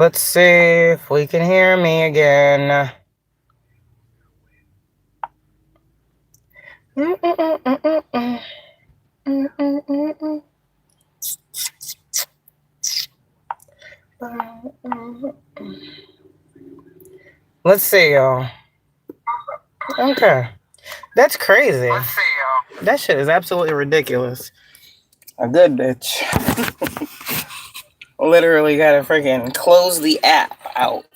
Let's see if we can hear me again. Let's see, y'all. Okay. That's crazy. That shit is absolutely ridiculous. A good bitch. Literally gotta freaking close the app out.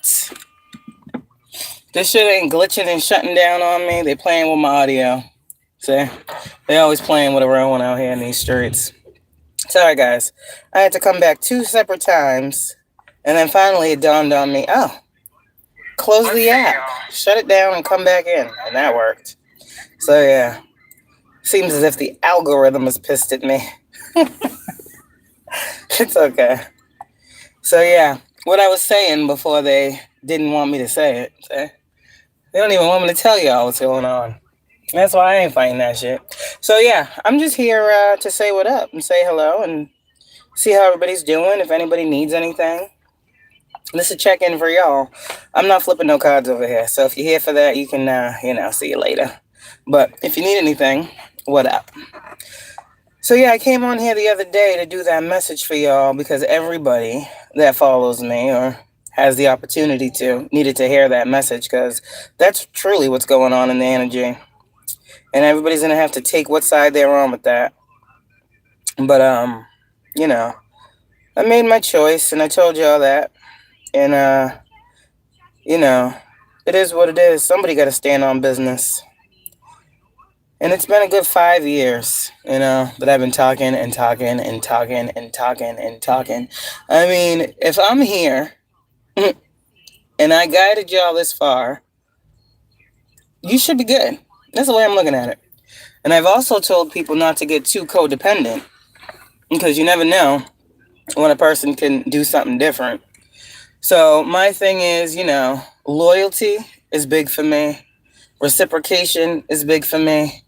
This shit ain't glitching and shutting down on me. They playing with my audio. See? They always playing with a real one out here in these streets. Sorry, guys. I had to come back 2 separate times. And then finally it dawned on me, oh, close the app. Shut it down and come back in. And that worked. So, yeah. Seems as if the algorithm is pissed at me. It's okay. So, yeah. What I was saying before they didn't want me to say it. See? They don't even want me to tell y'all what's going on. That's why I ain't fighting that shit. So, yeah, I'm just here to say what up and say hello and see how everybody's doing, if anybody needs anything. This is a check-in for y'all. I'm not flipping no cards over here, so if you're here for that, you can, see you later. But if you need anything, what up? So, yeah, I came on here the other day to do that message for y'all because everybody that follows me or has the opportunity to needed to hear that message because that's truly what's going on in the energy. And everybody's going to have to take what side they're on with that. But, I made my choice, and I told y'all that. And, it is what it is. Somebody got to stand on business. And it's been a good 5 years, that I've been talking and talking and talking and talking and talking. I mean, if I'm here and I guided y'all this far, you should be good. That's the way I'm looking at it. And I've also told people not to get too codependent because you never know when a person can do something different. So my thing is, loyalty is big for me. Reciprocation is big for me.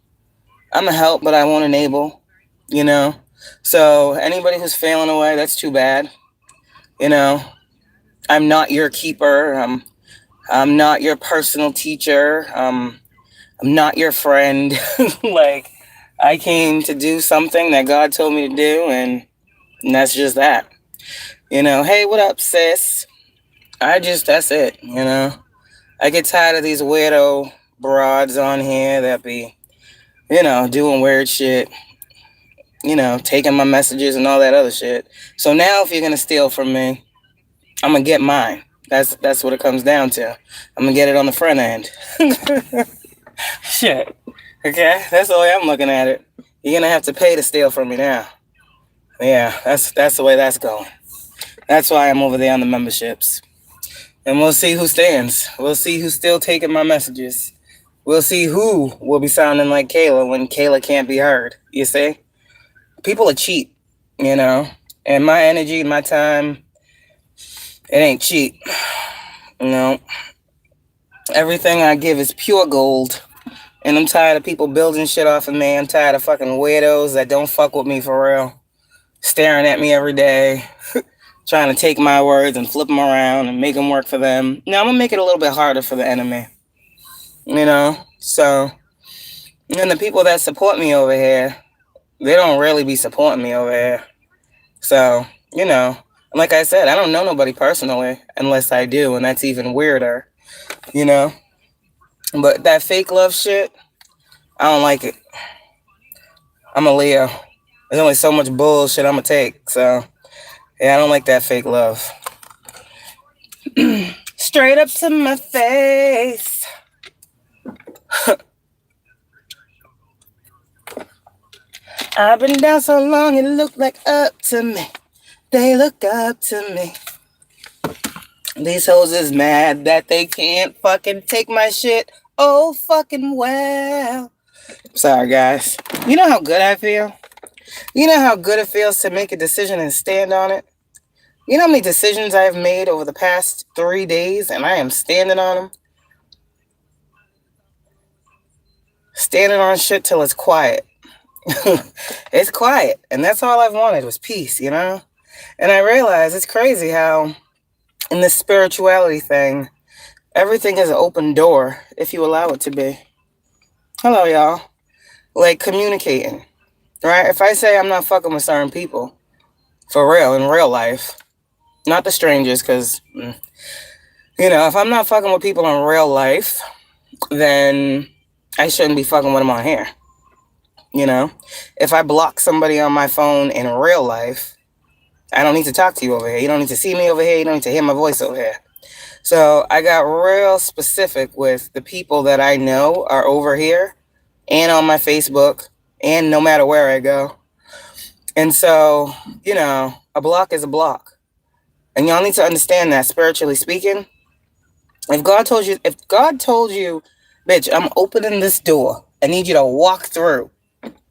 I'm a help, but I won't enable, So anybody who's failing away, that's too bad. I'm not your keeper. I'm not your personal teacher. I'm not your friend. Like, I came to do something that God told me to do, and that's just that. Hey, what up, sis? That's it, I get tired of these weirdo broads on here that be, doing weird shit, taking my messages and all that other shit. So now if you're going to steal from me, I'm going to get mine. That's what it comes down to. I'm going to get it on the front end. Shit. Okay? That's the way I'm looking at it. You're going to have to pay to steal from me now. Yeah, that's the way that's going. That's why I'm over there on the memberships. And we'll see who stands. We'll see who's still taking my messages. We'll see who will be sounding like Kayla when Kayla can't be heard. You see? People are cheap, And my energy, my time, it ain't cheap. Everything I give is pure gold. And I'm tired of people building shit off of me. I'm tired of fucking weirdos that don't fuck with me for real. Staring at me every day. Trying to take my words and flip them around and make them work for them. Now, I'm going to make it a little bit harder for the enemy. So, and the people that support me over here, they don't really be supporting me over here. So, like I said, I don't know nobody personally unless I do, and that's even weirder, But that fake love shit, I don't like it. I'm a Leo. There's only so much bullshit I'm going to take, so... Yeah, I don't like that fake love. Straight up to my face. I've been down so long, it looked like up to me. They look up to me. These hoes is mad that they can't fucking take my shit. Oh, fucking well. Sorry, guys. You know how good I feel? You know how good it feels to make a decision and stand on it? You know how many decisions I have made over the past 3 days and I am standing on them? Standing on shit till it's quiet. It's quiet. And that's all I've wanted was peace, And I realize it's crazy how In this spirituality thing, everything is an open door if you allow it to be. Hello, y'all. Like communicating, right? If I say I'm not fucking with certain people, for real, in real life, not the strangers, because, if I'm not fucking with people in real life, then I shouldn't be fucking with them on here. If I block somebody on my phone in real life, I don't need to talk to you over here. You don't need to see me over here. You don't need to hear my voice over here. So I got real specific with the people that I know are over here and on my Facebook and no matter where I go. And so, a block is a block. And y'all need to understand that, spiritually speaking. If God told you, bitch, I'm opening this door. I need you to walk through.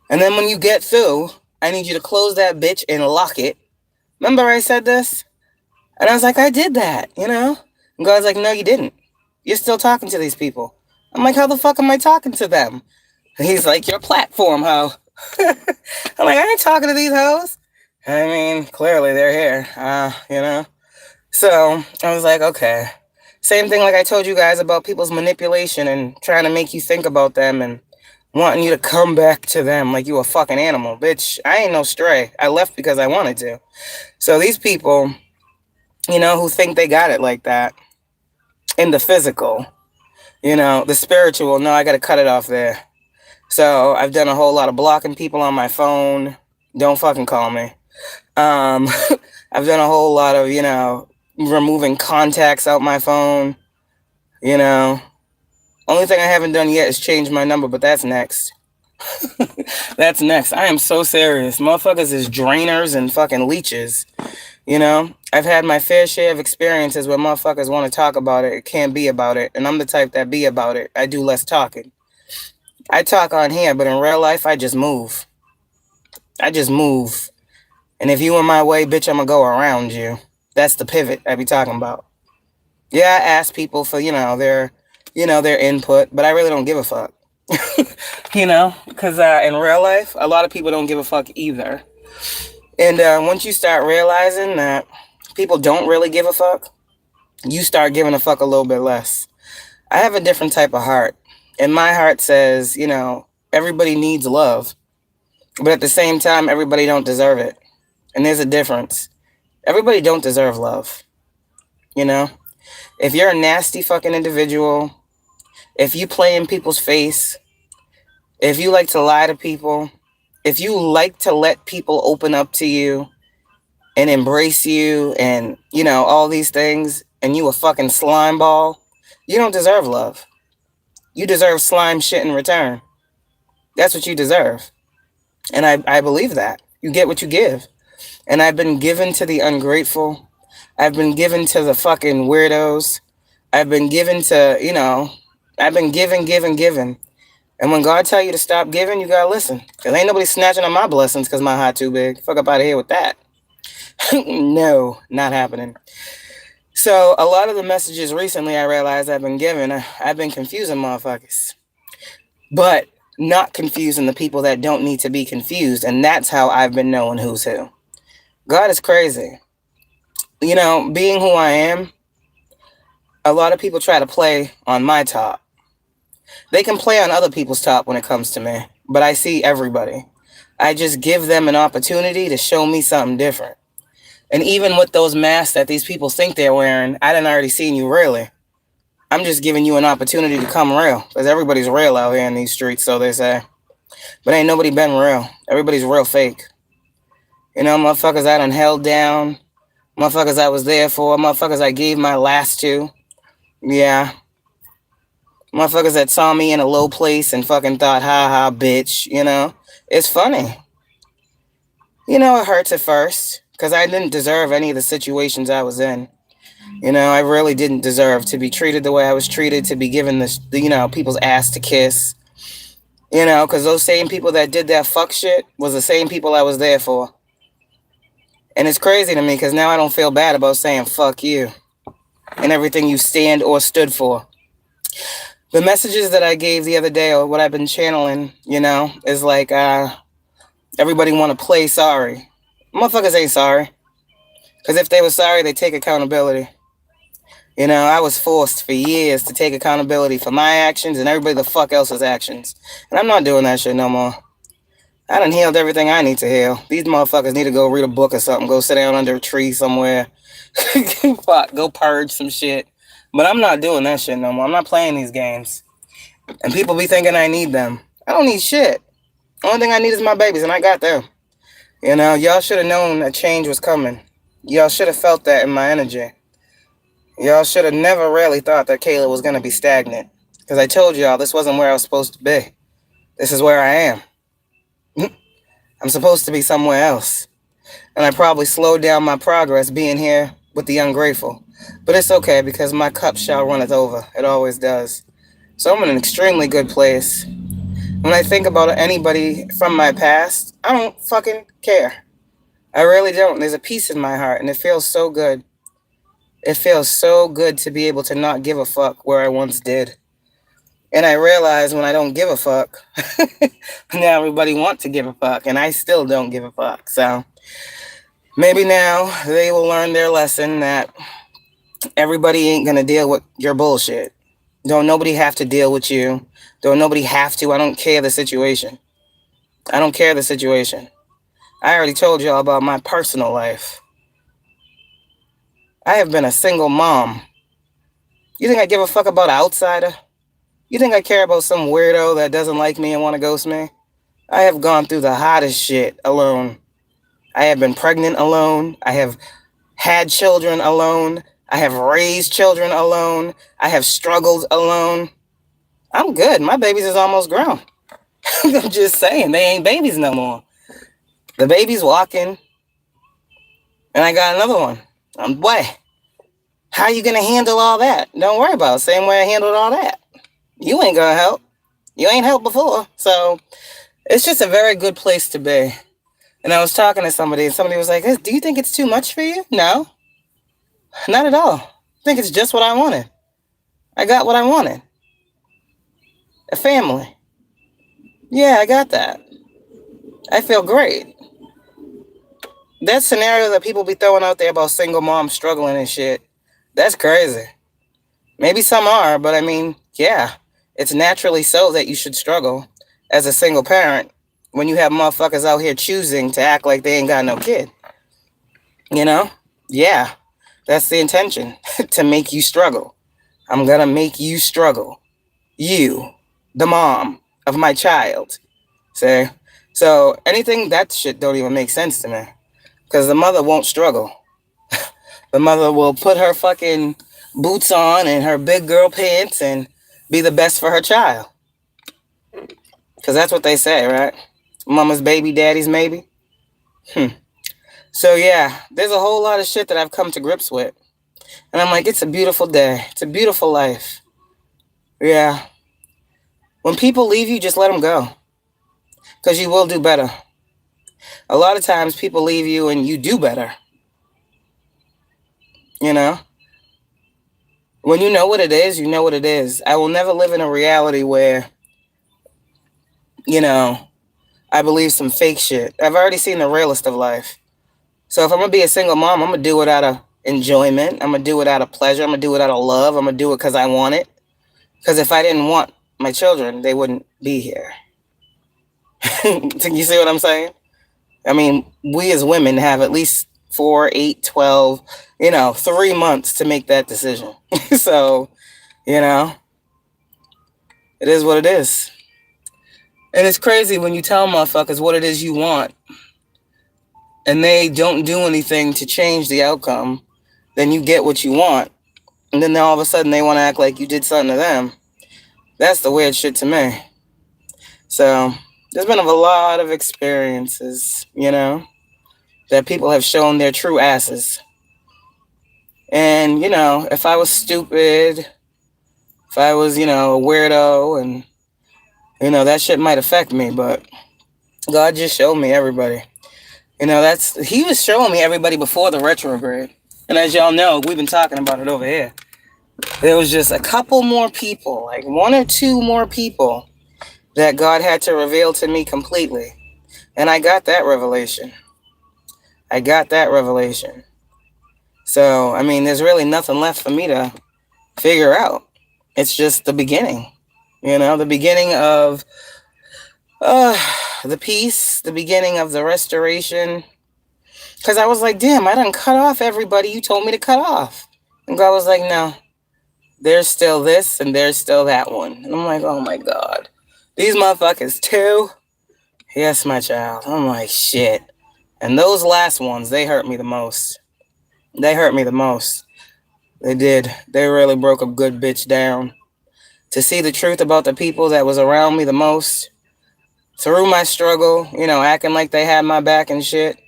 And then when you get through, I need you to close that bitch and lock it. Remember I said this? And I was like, I did that, And God's like, no, you didn't. You're still talking to these people. I'm like, how the fuck am I talking to them? And he's like, your platform, ho. I'm like, I ain't talking to these hoes. I mean, clearly they're here, So I was like, okay. Same thing like I told you guys about people's manipulation and trying to make you think about them and wanting you to come back to them like you a fucking animal. Bitch, I ain't no stray. I left because I wanted to. So these people, who think they got it like that, in the physical, the spiritual, no, I got to cut it off there. So I've done a whole lot of blocking people on my phone. Don't fucking call me. I've done a whole lot of, removing contacts out my phone. Only thing I haven't done yet is change my number, but that's next. That's next. I am so serious. Motherfuckers is drainers and fucking leeches. I've had my fair share of experiences where motherfuckers want to talk about it. It can't be about it. And I'm the type that be about it. I do less talking. I talk on here, but in real life, I just move. And if you in my way, bitch, I'm going to go around you. That's the pivot I be talking about. Yeah, I ask people for, their input, but I really don't give a fuck. Because in real life, a lot of people don't give a fuck either. And once you start realizing that people don't really give a fuck, you start giving a fuck a little bit less. I have a different type of heart. And my heart says, everybody needs love. But at the same time, everybody don't deserve it. And there's a difference. Everybody don't deserve love. If you're a nasty fucking individual, if you play in people's face, if you like to lie to people, if you like to let people open up to you and embrace you and, all these things, and you a fucking slime ball, you don't deserve love. You deserve slime shit in return. That's what you deserve. And I believe that. You get what you give. And I've been given to the ungrateful. I've been given to the fucking weirdos. I've been given to, I've been given. And when God tell you to stop giving, you gotta listen. Because ain't nobody snatching on my blessings because my heart too big. Fuck up out of here with that. No, not happening. So a lot of the messages recently I realized I've been given, I've been confusing motherfuckers. But not confusing the people that don't need to be confused. And that's how I've been knowing who's who. God is crazy. Being who I am, a lot of people try to play on my top. They can play on other people's top when it comes to me, but I see everybody. I just give them an opportunity to show me something different. And even with those masks that these people think they're wearing, I done already seen you really. I'm just giving you an opportunity to come real, because everybody's real out here in these streets, so they say. But ain't nobody been real. Everybody's real fake. Motherfuckers I done held down, motherfuckers I was there for, motherfuckers I gave my last to. Yeah. Motherfuckers that saw me in a low place and fucking thought, ha ha, bitch, It's funny. It hurts at first, because I didn't deserve any of the situations I was in. I really didn't deserve to be treated the way I was treated, to be given this, people's ass to kiss. Because those same people that did that fuck shit was the same people I was there for. And it's crazy to me, because now I don't feel bad about saying fuck you and everything you stand or stood for. The messages that I gave the other day, or what I've been channeling, is like, everybody want to play sorry. Motherfuckers ain't sorry. Because if they were sorry, they take accountability. You know, I was forced for years to take accountability for my actions and everybody the fuck else's actions. And I'm not doing that shit no more. I done healed everything I need to heal. These motherfuckers need to go read a book or something. Go sit down under a tree somewhere. Fuck, go purge some shit. But I'm not doing that shit no more. I'm not playing these games. And people be thinking I need them. I don't need shit. The only thing I need is my babies, and I got them. You know, y'all should have known a change was coming. Y'all should have felt that in my energy. Y'all should have never really thought that Kayla was going to be stagnant. Because I told y'all this wasn't where I was supposed to be. This is where I am. I'm supposed to be somewhere else. And I probably slowed down my progress being here with the ungrateful. But it's okay because my cup shall runneth over. It always does. So I'm in an extremely good place. When I think about anybody from my past, I don't fucking care. I really don't. There's a peace in my heart and it feels so good. It feels so good to be able to not give a fuck where I once did. And I realize when I don't give a fuck, now everybody wants to give a fuck, and I still don't give a fuck. So maybe now they will learn their lesson that everybody ain't gonna deal with your bullshit. Don't nobody have to deal with you. Don't nobody have to. I don't care the situation. I don't care the situation. I already told y'all about my personal life. I have been a single mom. You think I give a fuck about an outsider? You think I care about some weirdo that doesn't like me and want to ghost me? I have gone through the hottest shit alone. I have been pregnant alone. I have had children alone. I have raised children alone. I have struggled alone. I'm good. My babies is almost grown. I'm just saying, they ain't babies no more. The baby's walking. And I got another one. Boy, how you going to handle all that? Don't worry about it. Same way I handled all that. You ain't gonna help. You ain't helped before. So it's just a very good place to be. And I was talking to somebody and somebody was like, do you think it's too much for you? No, not at all. I think it's just what I wanted. I got what I wanted. A family. Yeah, I got that. I feel great. That scenario that people be throwing out there about single moms struggling and shit, that's crazy. Maybe some are, but I mean, yeah. It's naturally so that you should struggle as a single parent when you have motherfuckers out here choosing to act like they ain't got no kid. You know? Yeah. That's the intention. To make you struggle. I'm gonna make you struggle. You, the mom of my child. See? So anything, that shit don't even make sense to me. Because the mother won't struggle. The mother will put her fucking boots on and her big girl pants and be the best for her child. Because that's what they say, right? Mama's baby, daddy's maybe. So yeah, there's a whole lot of shit that I've come to grips with. And I'm like, it's a beautiful day. It's a beautiful life. Yeah. When people leave you, just let them go. Because you will do better. A lot of times people leave you and you do better. You know? When you know what it is, you know what it is. I will never live in a reality where, you know, I believe some fake shit. I've already seen the realest of life. So if I'm going to be a single mom, I'm going to do it out of enjoyment. I'm going to do it out of pleasure. I'm going to do it out of love. I'm going to do it because I want it. Because if I didn't want my children, they wouldn't be here. You see what I'm saying? I mean, we as women have at least 4, 8, 12, 3 months to make that decision. So, it is what it is. And it's crazy when you tell motherfuckers what it is you want and they don't do anything to change the outcome, then you get what you want. And then all of a sudden they want to act like you did something to them. That's the weird shit to me. So there's been a lot of experiences, that people have shown their true asses. And, if I was stupid, if I was, a weirdo, and, that shit might affect me, but God just showed me everybody. He was showing me everybody before the retrograde. And as y'all know, we've been talking about it over here. There was just a couple more people, like 1 or 2 more people that God had to reveal to me completely. And I got that revelation. So, I mean, there's really nothing left for me to figure out. It's just the beginning, the beginning of the peace, the beginning of the restoration. Because I was like, damn, I done cut off everybody you told me to cut off. And God was like, no, there's still this and there's still that one. And I'm like, oh my God. These motherfuckers too? Yes, my child. I'm like, shit. And those last ones, they hurt me the most. They hurt me the most. They did. They really broke a good bitch down. To see the truth about the people that was around me the most, through my struggle, acting like they had my back and shit,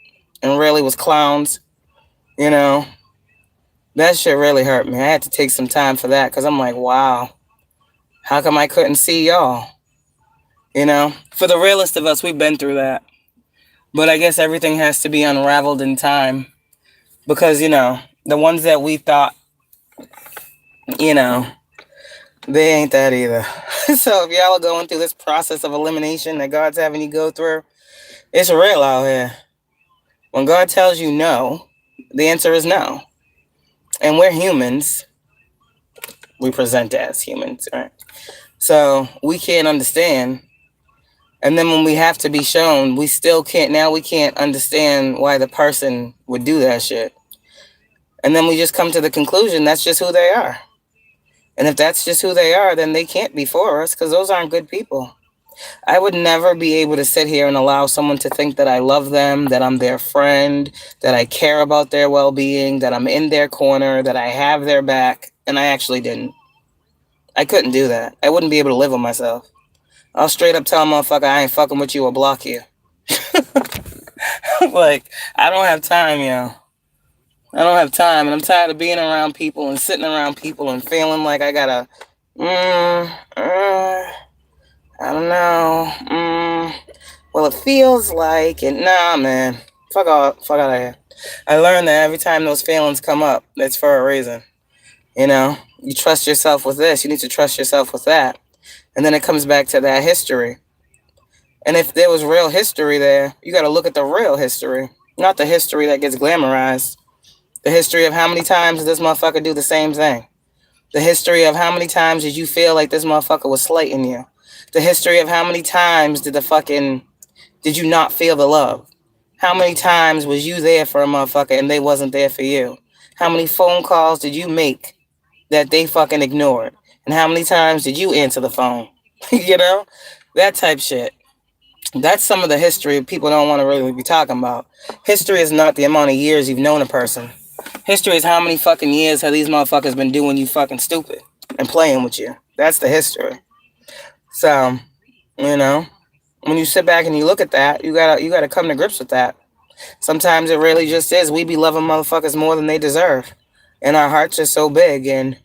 and really was clowns, that shit really hurt me. I had to take some time for that, because I'm like, wow, how come I couldn't see y'all? For the realest of us, we've been through that. But I guess everything has to be unraveled in time, because, the ones that we thought, they ain't that either. So if y'all are going through this process of elimination that God's having you go through, it's real out here. When God tells you no, the answer is no. And we're humans. We present as humans, right? So we can't understand. And then when we have to be shown, we can't understand why the person would do that shit. And then we just come to the conclusion that's just who they are. And if that's just who they are, then they can't be for us, because those aren't good people. I would never be able to sit here and allow someone to think that I love them, that I'm their friend, that I care about their well-being, that I'm in their corner, that I have their back, and I actually didn't. I couldn't do that. I wouldn't be able to live with myself. I'll straight up tell a motherfucker I ain't fucking with you or block you. Like, I don't have time, yo. I don't have time, and I'm tired of being around people and sitting around people and feeling like I gotta, I don't know, well, it feels like it. Nah, man, fuck out of here. I learned that every time those feelings come up, it's for a reason. You trust yourself with this, you need to trust yourself with that. And then it comes back to that history. And if there was real history there, you gotta look at the real history, not the history that gets glamorized. The history of how many times did this motherfucker do the same thing? The history of how many times did you feel like this motherfucker was slighting you? The history of how many times did you not feel the love? How many times was you there for a motherfucker and they wasn't there for you? How many phone calls did you make that they fucking ignored? And how many times did you answer the phone? That type shit. That's some of the history people don't want to really be talking about. History is not the amount of years you've known a person. History is how many fucking years have these motherfuckers been doing you fucking stupid and playing with you. That's the history. So, when you sit back and you look at that, you gotta come to grips with that. Sometimes it really just is. We be loving motherfuckers more than they deserve. And our hearts are so big, and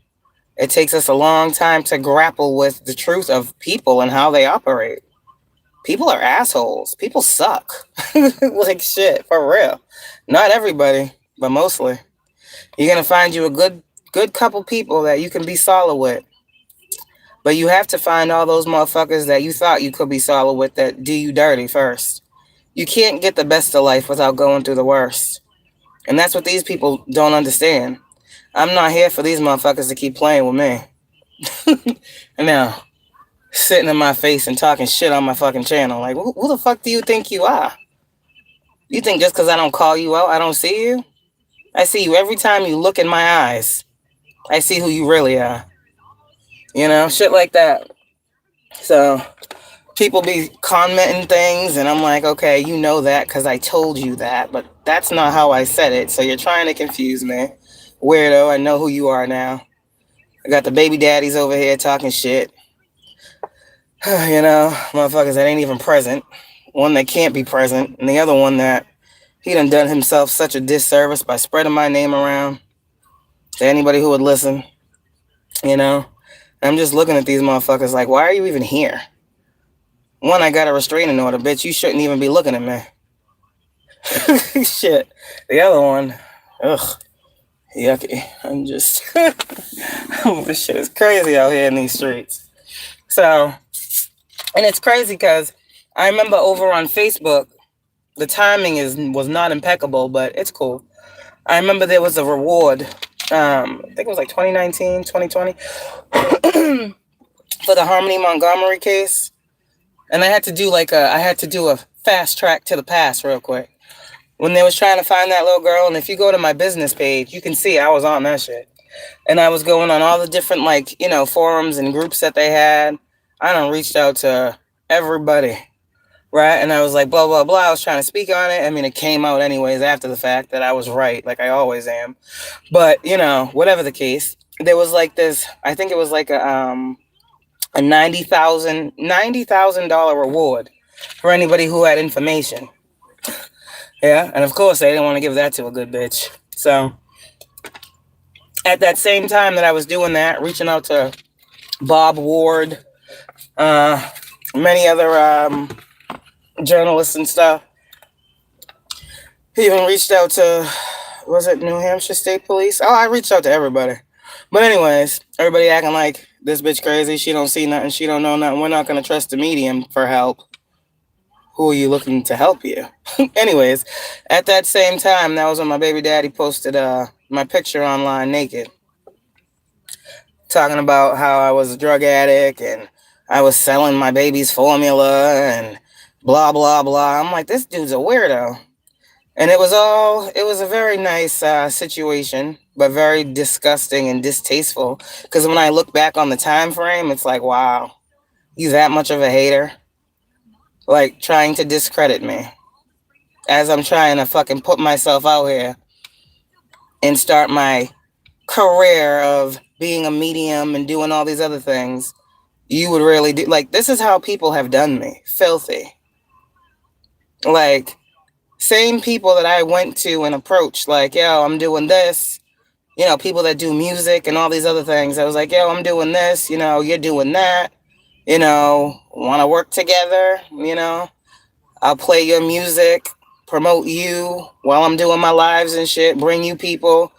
it takes us a long time to grapple with the truth of people and how they operate. People are assholes. People suck. Like shit, for real. Not everybody, but mostly. You're going to find you a good couple people that you can be solid with. But you have to find all those motherfuckers that you thought you could be solid with that do you dirty first. You can't get the best of life without going through the worst. And that's what these people don't understand. I'm not here for these motherfuckers to keep playing with me. Now, sitting in my face and talking shit on my fucking channel. Like, who the fuck do you think you are? You think just because I don't call you out, I don't see you? I see you every time you look in my eyes. I see who you really are. Shit like that. So, people be commenting things, and I'm like, okay, you know that because I told you that, but that's not how I said it, so you're trying to confuse me. Weirdo, I know who you are now. I got the baby daddies over here talking shit. Motherfuckers that ain't even present. One that can't be present, and the other one that he done himself such a disservice by spreading my name around to anybody who would listen. I'm just looking at these motherfuckers like, why are you even here? One, I got a restraining order, bitch. You shouldn't even be looking at me. Shit. The other one, ugh, yucky. I'm just, this shit is crazy out here in these streets. So, and it's crazy because I remember over on Facebook, the timing was not impeccable, but it's cool. I remember there was a reward I think it was like 2019, 2020, for the Harmony Montgomery case. And I had to do a fast track to the past real quick. When they was trying to find that little girl, and if you go to my business page, you can see I was on that shit. And I was going on all the different, like, forums and groups that they had. I done reached out to everybody, right? And I was like, blah, blah, blah. I was trying to speak on it. I mean, it came out anyways after the fact that I was right, like I always am. But, whatever the case, there was like this, I think it was like a $90,000 reward for anybody who had information. Yeah, and of course, they didn't want to give that to a good bitch. So, at that same time that I was doing that, reaching out to Bob Ward, many other journalists and stuff. He even reached out to, was it New Hampshire State Police? Oh, I reached out to everybody. But anyways, everybody acting like this bitch crazy. She don't see nothing. She don't know nothing. We're not going to trust the medium for help. Who are you looking to help you? Anyways, at that same time, that was when my baby daddy posted my picture online naked, talking about how I was a drug addict and I was selling my baby's formula and blah, blah, blah. I'm like, this dude's a weirdo. And it was a very nice situation, but very disgusting and distasteful. Because when I look back on the time frame, it's like, wow, you that much of a hater? Like, trying to discredit me as I'm trying to fucking put myself out here and start my career of being a medium and doing all these other things. You would really do, like, this is how people have done me. Filthy. Like, same people that I went to and approached, like, yo, I'm doing this. People that do music and all these other things. I was like, yo, I'm doing this. You're doing that. Want to work together. I'll play your music, promote you while I'm doing my lives and shit, bring you people.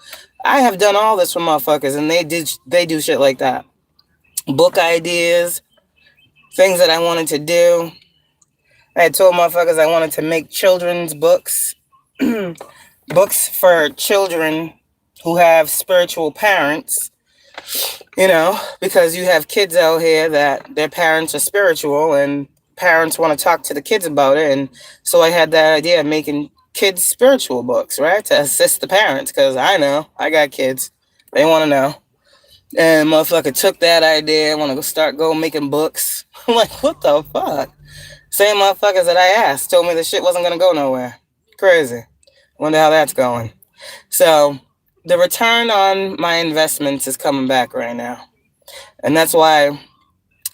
I have done all this for motherfuckers, and they do shit like that. Book ideas, things that I wanted to do. I had told motherfuckers I wanted to make children's books, books for children who have spiritual parents, because you have kids out here that their parents are spiritual and parents want to talk to the kids about it. And so I had that idea of making kids spiritual books, right? To assist the parents, because I know I got kids. They want to know. And motherfucker took that idea and want to go making books. I'm like, what the fuck? Same motherfuckers that I asked told me the shit wasn't going to go nowhere. Crazy. Wonder how that's going. So the return on my investments is coming back right now. And that's why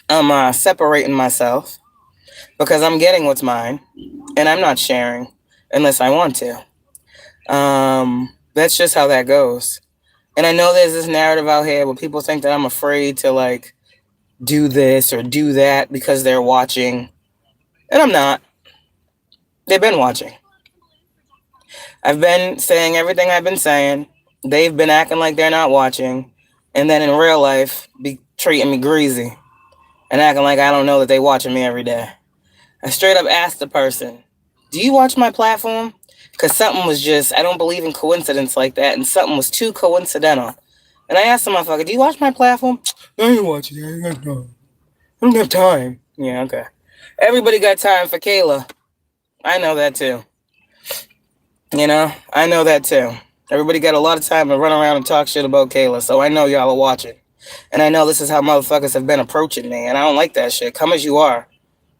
I'm separating myself, because I'm getting what's mine and I'm not sharing unless I want to. That's just how that goes. And I know there's this narrative out here where people think that I'm afraid to, like, do this or do that because they're watching. And I'm not. They've been watching. I've been saying everything I've been saying. They've been acting like they're not watching. And then in real life, be treating me greasy and acting like I don't know that they watching me every day. I straight up asked the person, do you watch my platform? Because something was just, I don't believe in coincidence like that. And something was too coincidental. And I asked the motherfucker, do you watch my platform? I ain't watching it. I don't have time. Yeah, okay. Everybody got time for Kayla. I know that too. I know that too. Everybody got a lot of time to run around and talk shit about Kayla. So I know y'all are watching. And I know this is how motherfuckers have been approaching me. And I don't like that shit. Come as you are.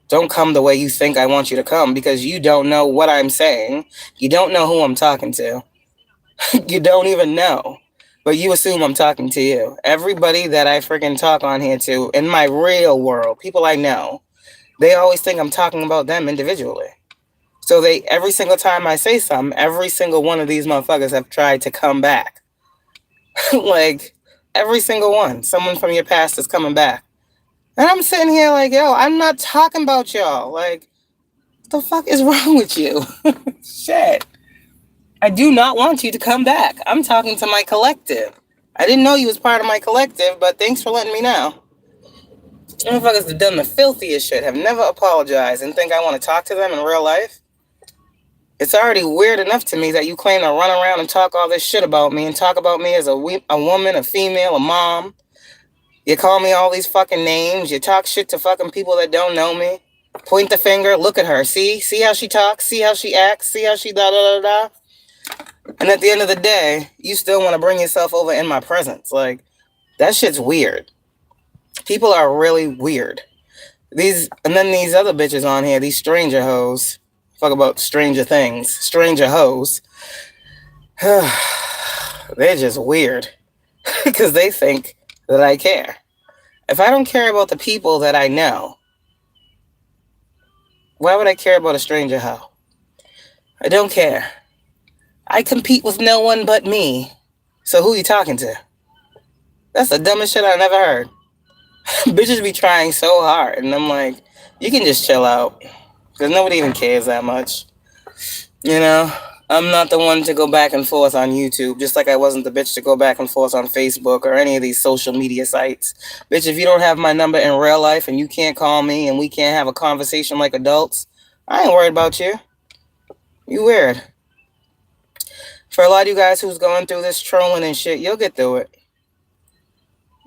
Don't come the way you think I want you to come, because you don't know what I'm saying. You don't know who I'm talking to. You don't even know. But you assume I'm talking to you. Everybody that I freaking talk on here to in my real world, people I know, they always think I'm talking about them individually. So every single time I say something, every single one of these motherfuckers have tried to come back. Like, every single one. Someone from your past is coming back. And I'm sitting here like, yo, I'm not talking about y'all. Like, what the fuck is wrong with you? Shit. I do not want you to come back. I'm talking to my collective. I didn't know you was part of my collective, but thanks for letting me know. Motherfuckers have done the filthiest shit, have never apologized, and think I want to talk to them in real life. It's already weird enough to me that you claim to run around and talk all this shit about me and talk about me as a woman, a female, a mom. You call me all these fucking names. You talk shit to fucking people that don't know me. Point the finger. Look at her. See how she talks. See how she acts. See how she da da da da. And at the end of the day, you still want to bring yourself over in my presence. Like, that shit's weird. People are really weird. And then these other bitches on here, these stranger hoes. Fuck about stranger things. Stranger hoes. They're just weird. Because they think that I care. If I don't care about the people that I know, why would I care about a stranger hoe? I don't care. I compete with no one but me. So who you talking to? That's the dumbest shit I never heard. Bitches be trying so hard, and I'm like, you can just chill out. Because nobody even cares that much. You know? I'm not the one to go back and forth on YouTube, just like I wasn't the bitch to go back and forth on Facebook or any of these social media sites. Bitch, if you don't have my number in real life and you can't call me and we can't have a conversation like adults, I ain't worried about you. You weird. For a lot of you guys who's going through this trolling and shit, you'll get through it.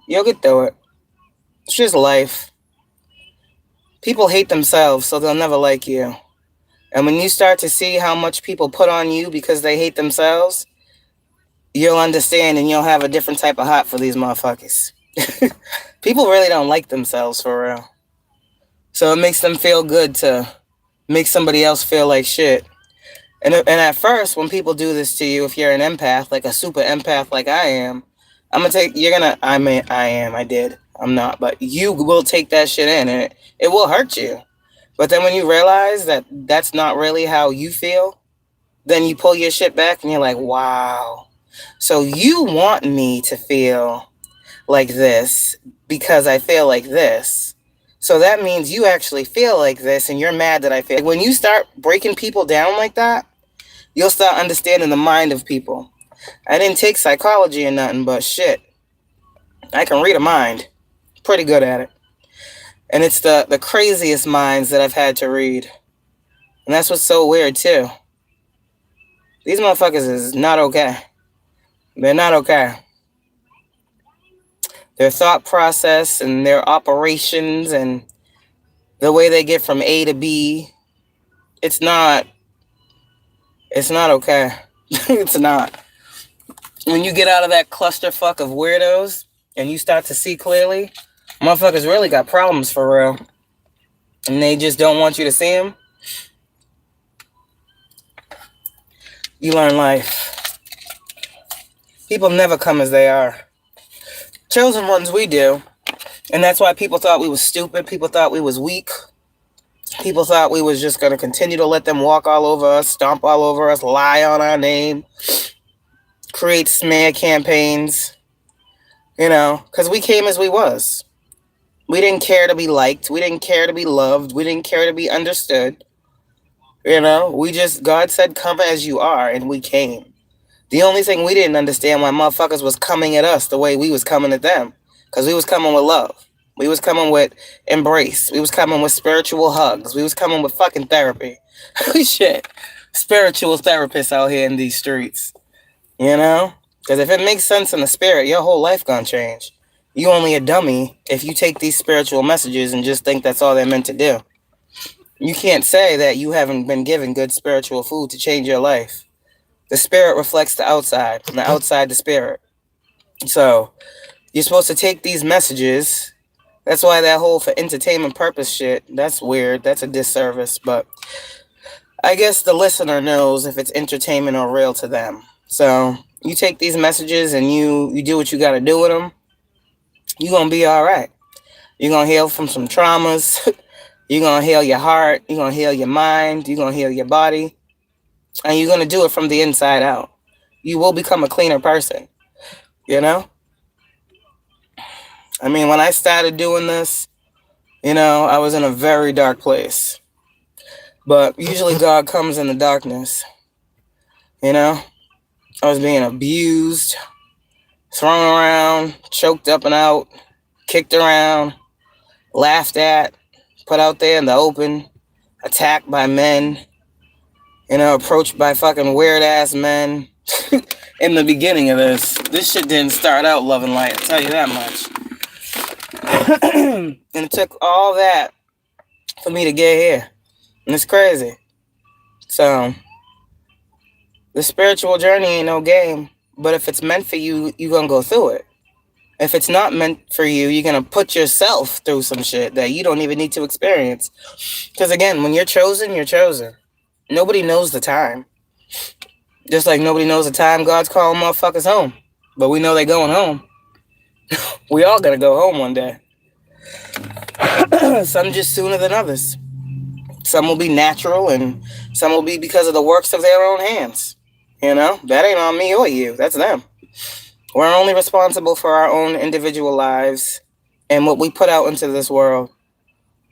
You'll get through it. It's just life. People hate themselves, so they'll never like you. And when you start to see how much people put on you because they hate themselves, you'll understand and you'll have a different type of heart for these motherfuckers. People really don't like themselves for real. So it makes them feel good to make somebody else feel like shit. And at first, when people do this to you, if you're an empath, like a super empath like I am, I did. I'm not, but you will take that shit in and it will hurt you. But then when you realize that that's not really how you feel, then you pull your shit back and you're like, wow. So you want me to feel like this because I feel like this. So that means you actually feel like this and you're mad that I feel. Like when you start breaking people down like that, you'll start understanding the mind of people. I didn't take psychology or nothing, but shit, I can read a mind. Pretty good at it. And it's the craziest minds that I've had to read. And that's what's so weird, too. These motherfuckers is not okay. They're not okay. Their thought process and their operations and the way they get from A to B, it's not okay. It's not. When you get out of that clusterfuck of weirdos and you start to see clearly, motherfuckers really got problems for real. And they just don't want you to see them. You learn life. People never come as they are. Chosen ones we do. And that's why people thought we was stupid. People thought we was weak. People thought we was just going to continue to let them walk all over us, stomp all over us, lie on our name, create smear campaigns, you know, because we came as we was. We didn't care to be liked. We didn't care to be loved. We didn't care to be understood. You know, God said, come as you are, and we came. The only thing we didn't understand why motherfuckers was coming at us the way we was coming at them, because we was coming with love. We was coming with embrace. We was coming with spiritual hugs. We was coming with fucking therapy. Shit. Spiritual therapists out here in these streets. You know? Because if it makes sense in the spirit, your whole life gonna change. You only a dummy if you take these spiritual messages and just think that's all they're meant to do. You can't say that you haven't been given good spiritual food to change your life. The spirit reflects the outside, and the outside the spirit. So, you're supposed to take these messages. That's why that whole for entertainment purpose shit, that's weird. That's a disservice. But I guess the listener knows if it's entertainment or real to them. So, you take these messages and you do what you got to do with them. You're going to be all right. You're going to heal from some traumas. You're going to heal your heart. You're going to heal your mind. You're going to heal your body. And you're going to do it from the inside out. You will become a cleaner person. You know? I mean, when I started doing this, you know, I was in a very dark place. But usually God comes in the darkness. You know? I was being abused, thrown around, choked up and out, kicked around, laughed at, put out there in the open, attacked by men, You know, approached by fucking weird-ass men in the beginning of this. This shit didn't start out love and light, I'll tell you that much. And it took all that for me to get here. And it's crazy. So, the spiritual journey ain't no game. But if it's meant for you, you're gonna go through it. If it's not meant for you, you're gonna put yourself through some shit that you don't even need to experience. Because again, when you're chosen, you're chosen. Nobody knows the time. Just like nobody knows the time God's calling motherfuckers home. But we know they going home. We all gonna go home one day. Some just sooner than others. Some will be natural and some will be because of the works of their own hands. You know, that ain't on me or you. That's them. We're only responsible for our own individual lives and what we put out into this world.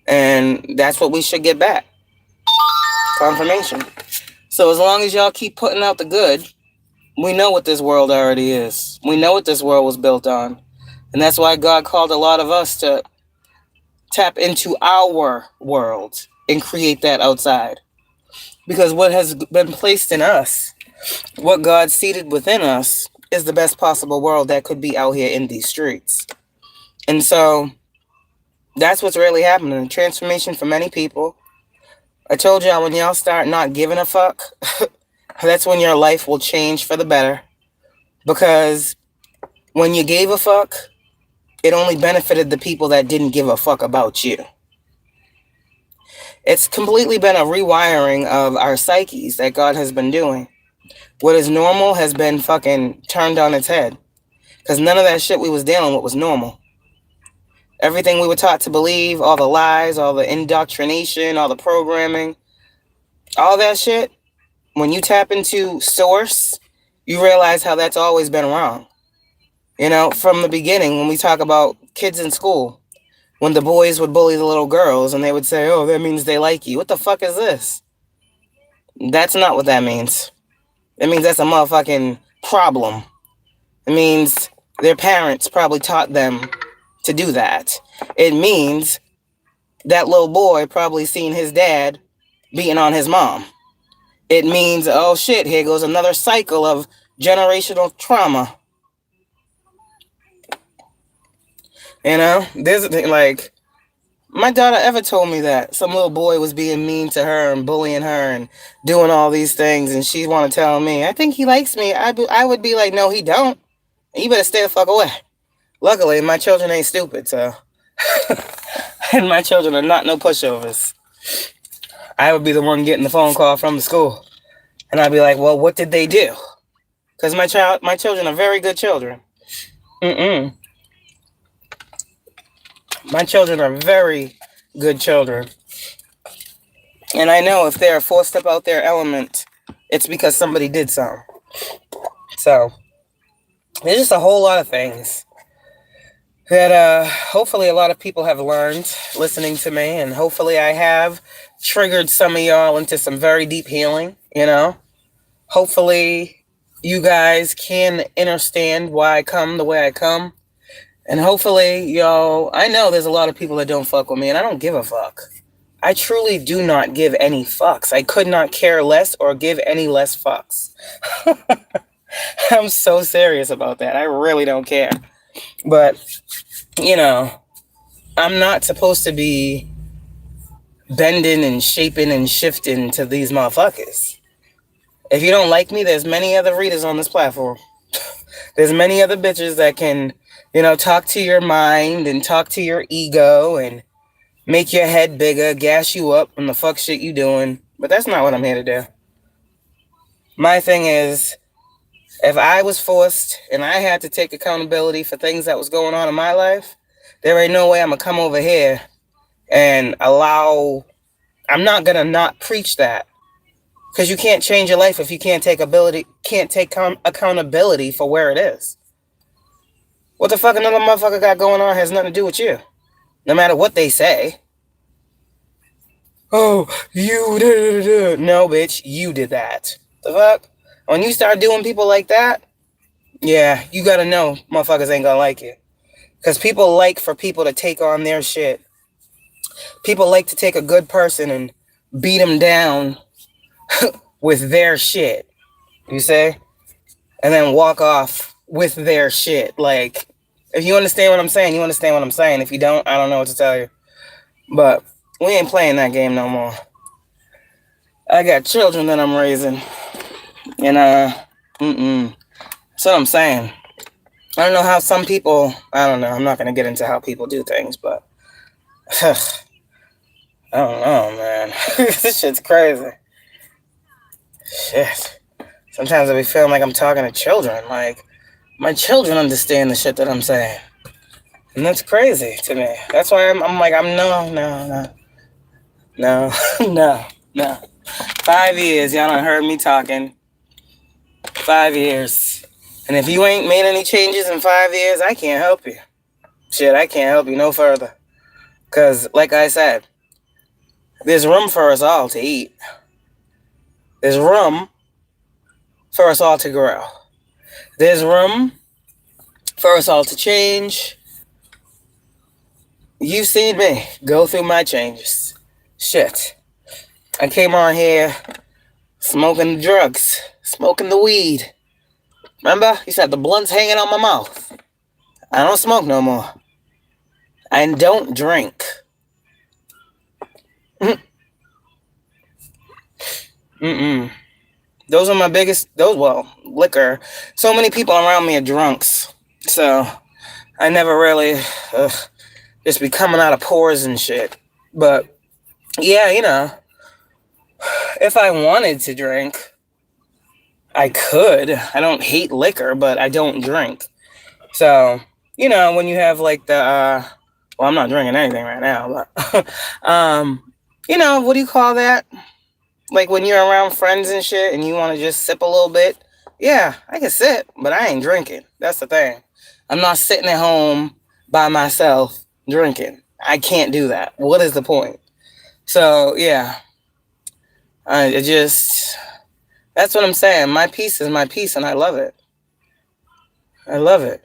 And that's what we should get back. Confirmation. So as long as y'all keep putting out the good, we know what this world already is. We know what this world was built on. And that's why God called a lot of us to tap into our world and create that outside. Because what has been placed in us, what God seated within us, is the best possible world that could be out here in these streets. And so that's what's really happening. Transformation for many people. I told y'all, when y'all start not giving a fuck, that's when your life will change for the better. Because when you gave a fuck, it only benefited the people that didn't give a fuck about you. It's completely been a rewiring of our psyches that God has been doing. What is normal has been fucking turned on its head. Because none of that shit we was dealing with was normal. Everything we were taught to believe, all the lies, all the indoctrination, all the programming, all that shit, when you tap into source, you realize how that's always been wrong. You know, from the beginning, when we talk about kids in school, when the boys would bully the little girls and they would say, oh, that means they like you. What the fuck is this? That's not what that means. It means that's a motherfucking problem. It means their parents probably taught them to do that. It means that little boy probably seen his dad beating on his mom. It means, oh shit, here goes another cycle of generational trauma. You know, there's like, my daughter ever told me that some little boy was being mean to her and bullying her and doing all these things, and she want to tell me, I think he likes me. I would be like, no, he don't. You better stay the fuck away. Luckily, my children ain't stupid, so. And my children are not no pushovers. I would be the one getting the phone call from the school. And I'd be like, well, what did they do? Because my children are very good children. My children are very good children. And I know if they're forced up out their element, it's because somebody did something. So, there's just a whole lot of things that hopefully a lot of people have learned listening to me. And hopefully I have triggered some of y'all into some very deep healing, you know. Hopefully you guys can understand why I come the way I come. And hopefully, y'all, I know there's a lot of people that don't fuck with me, and I don't give a fuck. I truly do not give any fucks. I could not care less or give any less fucks. I'm so serious about that. I really don't care. But, you know, I'm not supposed to be bending and shaping and shifting to these motherfuckers. If you don't like me, there's many other readers on this platform. There's many other bitches that can, you know, talk to your mind and talk to your ego and make your head bigger, gas you up on the fuck shit you doing. But that's not what I'm here to do. My thing is, if I was forced and I had to take accountability for things that was going on in my life, there ain't no way I'm going to come over here and I'm not going to not preach that. Because you can't change your life if you can't take accountability for where it is. What the fuck another motherfucker got going on has nothing to do with you. No matter what they say. Oh, you did. No, bitch, you did that. The fuck? When you start doing people like that, yeah, you gotta know motherfuckers ain't gonna like you. Because people like for people to take on their shit. People like to take a good person and beat them down with their shit. You say? And then walk off with their shit. Like, if you understand what I'm saying, you understand what I'm saying. If you don't, I don't know what to tell you. But we ain't playing that game no more. I got children that I'm raising. And, that's what I'm saying. I don't know how some people, I don't know. I'm not going to get into how people do things, but I don't know, man. This shit's crazy. Shit. Sometimes I be feeling like I'm talking to children. Like, my children understand the shit that I'm saying. And that's crazy to me. That's why I'm like, no. 5 years, y'all done heard me talking. 5 years. And if you ain't made any changes in 5 years, I can't help you. Shit, I can't help you no further. Because, like I said, there's room for us all to eat. There's room for us all to grow. There's room for us all to change. You've seen me go through my changes. Shit. I came on here smoking the drugs, smoking the weed. Remember? You said the blunt's hanging on my mouth. I don't smoke no more. I don't drink. Those are my biggest, liquor. So many people around me are drunks. So I never really just be coming out of pores and shit. But yeah, you know, if I wanted to drink, I could. I don't hate liquor, but I don't drink. So, you know, when you have like the, well, I'm not drinking anything right now, but, you know, what do you call that? Like when you're around friends and shit and you want to just sip a little bit. Yeah, I can sip, but I ain't drinking. That's the thing. I'm not sitting at home by myself drinking. I can't do that. What is the point? So, yeah. That's what I'm saying. My peace is my peace and I love it. I love it.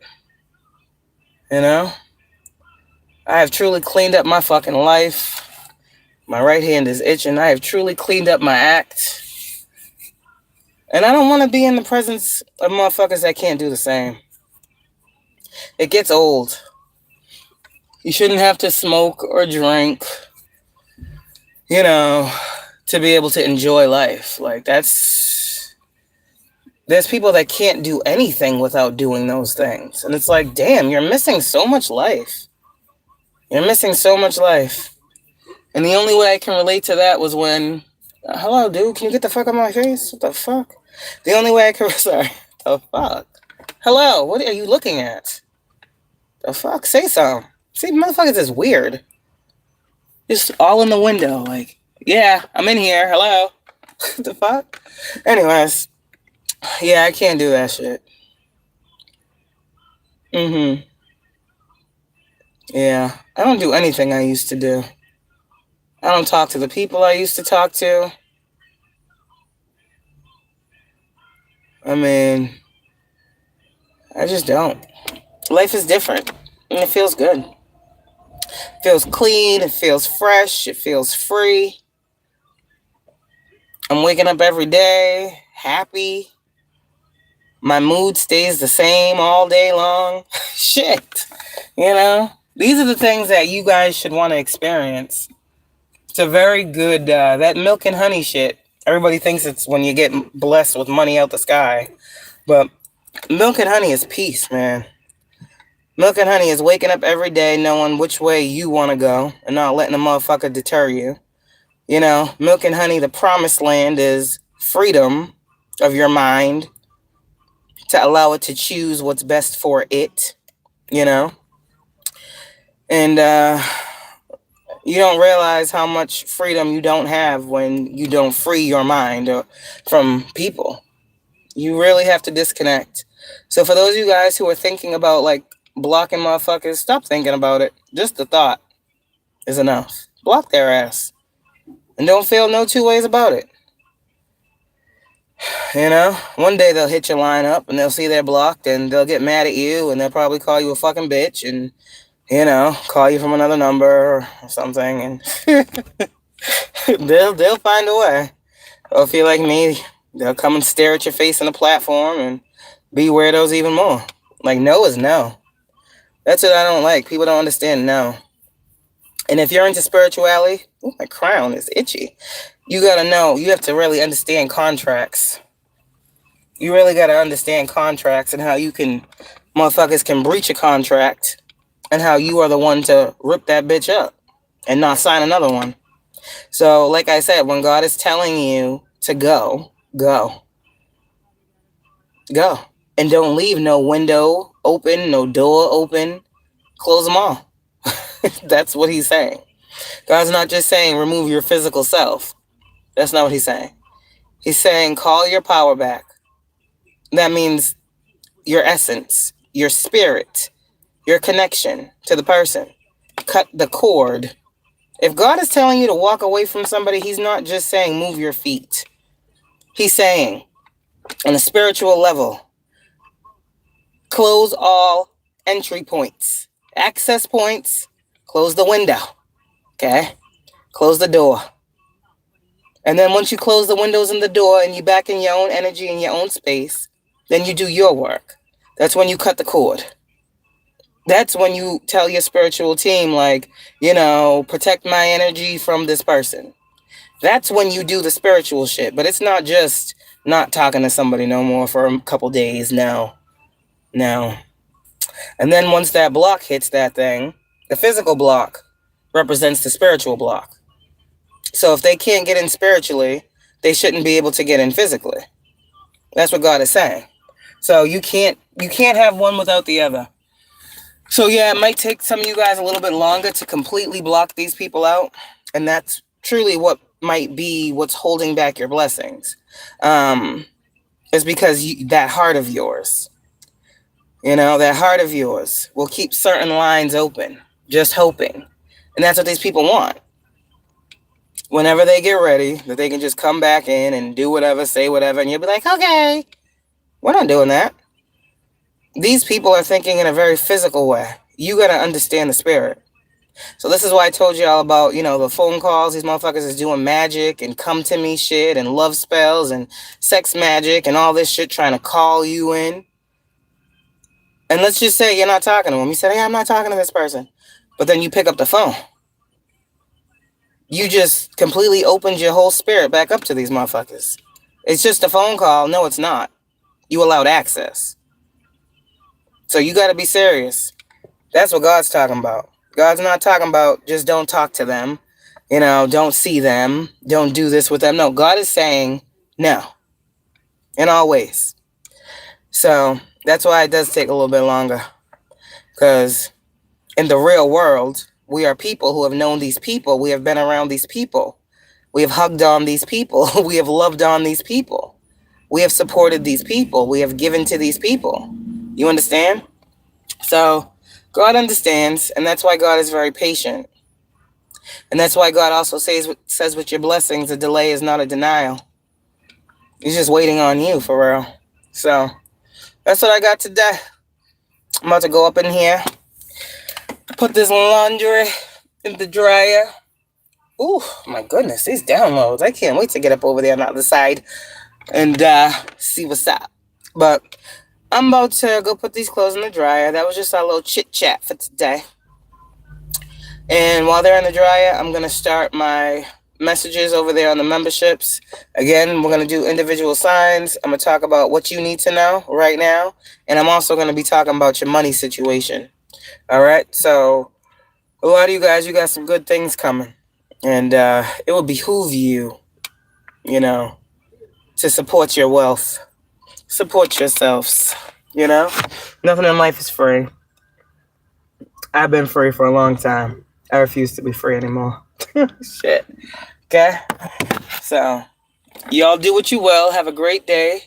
You know? I have truly cleaned up my fucking life. My right hand is itching. I have truly cleaned up my act. And I don't want to be in the presence of motherfuckers that can't do the same. It gets old. You shouldn't have to smoke or drink, you know, to be able to enjoy life. Like, there's people that can't do anything without doing those things. And it's like, damn, you're missing so much life. You're missing so much life. And the only way I can relate to that was when, hello, dude, can you get the fuck out of my face? What the fuck? The only way I can, sorry, the fuck? Hello, what are you looking at? The fuck? Say something. See, motherfuckers is weird. Just all in the window, like, yeah, I'm in here, hello. What the fuck? Anyways, yeah, I can't do that shit. Yeah, I don't do anything I used to do. I don't talk to the people I used to talk to. I mean, I just don't. Life is different, and it feels good. It feels clean, it feels fresh, it feels free. I'm waking up every day, happy. My mood stays the same all day long. Shit, you know? These are the things that you guys should want to experience. It's a very good, that milk and honey shit. Everybody thinks it's when you get blessed with money out the sky. But milk and honey is peace, man. Milk and honey is waking up every day knowing which way you want to go and not letting a motherfucker deter you. You know, milk and honey, the promised land is freedom of your mind to allow it to choose what's best for it, you know? And you don't realize how much freedom you don't have when you don't free your mind from people. You really have to disconnect. So for those of you guys who are thinking about, like, blocking motherfuckers, stop thinking about it. Just the thought is enough. Block their ass. And don't feel no two ways about it. You know, one day they'll hit your line up and they'll see they're blocked and they'll get mad at you and they'll probably call you a fucking bitch and, you know, call you from another number or something, and they'll find a way. Or if you're like me, they'll come and stare at your face on the platform and be weirdos even more. Like, no is no. That's what I don't like. People don't understand no. And if you're into spirituality, ooh, my crown is itchy. You gotta know, you have to really understand contracts. You really gotta understand contracts and how motherfuckers can breach a contract and how you are the one to rip that bitch up and not sign another one. So, like I said, when God is telling you to go, go. Go. And don't leave no window open, no door open. Close them all. That's what he's saying. God's not just saying remove your physical self. That's not what he's saying. He's saying call your power back. That means your essence, your spirit, your connection to the person. Cut the cord. If God is telling you to walk away from somebody, he's not just saying move your feet. He's saying on a spiritual level, close all entry points, access points, close the window, okay? Close the door. And then once you close the windows and the door and you back in your own energy in your own space, then you do your work. That's when you cut the cord. That's when you tell your spiritual team, like, protect my energy from this person. That's when you do the spiritual shit. But it's not just not talking to somebody no more for a couple days. No. And then once that block hits that thing, the physical block represents the spiritual block. So if they can't get in spiritually, they shouldn't be able to get in physically. That's what God is saying. So you can't have one without the other. So yeah, it might take some of you guys a little bit longer to completely block these people out. And that's truly what might be what's holding back your blessings. Is because that heart of yours, that heart of yours will keep certain lines open, just hoping. And that's what these people want. Whenever they get ready, that they can just come back in and do whatever, say whatever, and you'll be like, okay, we're not doing that. These people are thinking in a very physical way. You got to understand the spirit. So this is why I told you all about, the phone calls. These motherfuckers is doing magic and come to me shit and love spells and sex magic and all this shit trying to call you in. And let's just say you're not talking to them. You said, hey, I'm not talking to this person. But then you pick up the phone. You just completely opened your whole spirit back up to these motherfuckers. It's just a phone call. No, it's not. You allowed access. So you got to be serious. That's what God's talking about. God's not talking about just don't talk to them. Don't see them. Don't do this with them. No, God is saying no. In all ways. So that's why it does take a little bit longer. Because in the real world, we are people who have known these people. We have been around these people. We have hugged on these people. We have loved on these people. We have supported these people. We have given to these people. You understand? So God understands, and that's why God is very patient. And that's why God also says with your blessings, a delay is not a denial. He's just waiting on you, for real. So that's what I got today. I'm about to go up in here, put this laundry in the dryer. Ooh, my goodness, these downloads. I can't wait to get up over there on the other side and see what's up. But I'm about to go put these clothes in the dryer. That was just our little chit chat for today. And while they're in the dryer, I'm going to start my messages over there on the memberships. Again, we're going to do individual signs. I'm going to talk about what you need to know right now. And I'm also going to be talking about your money situation. All right. So a lot of you guys, you got some good things coming. And it will behoove you, to support your wealth. Support yourselves, Nothing in life is free. I've been free for a long time. I refuse to be free anymore. Shit. Okay? So, y'all do what you will. Have a great day.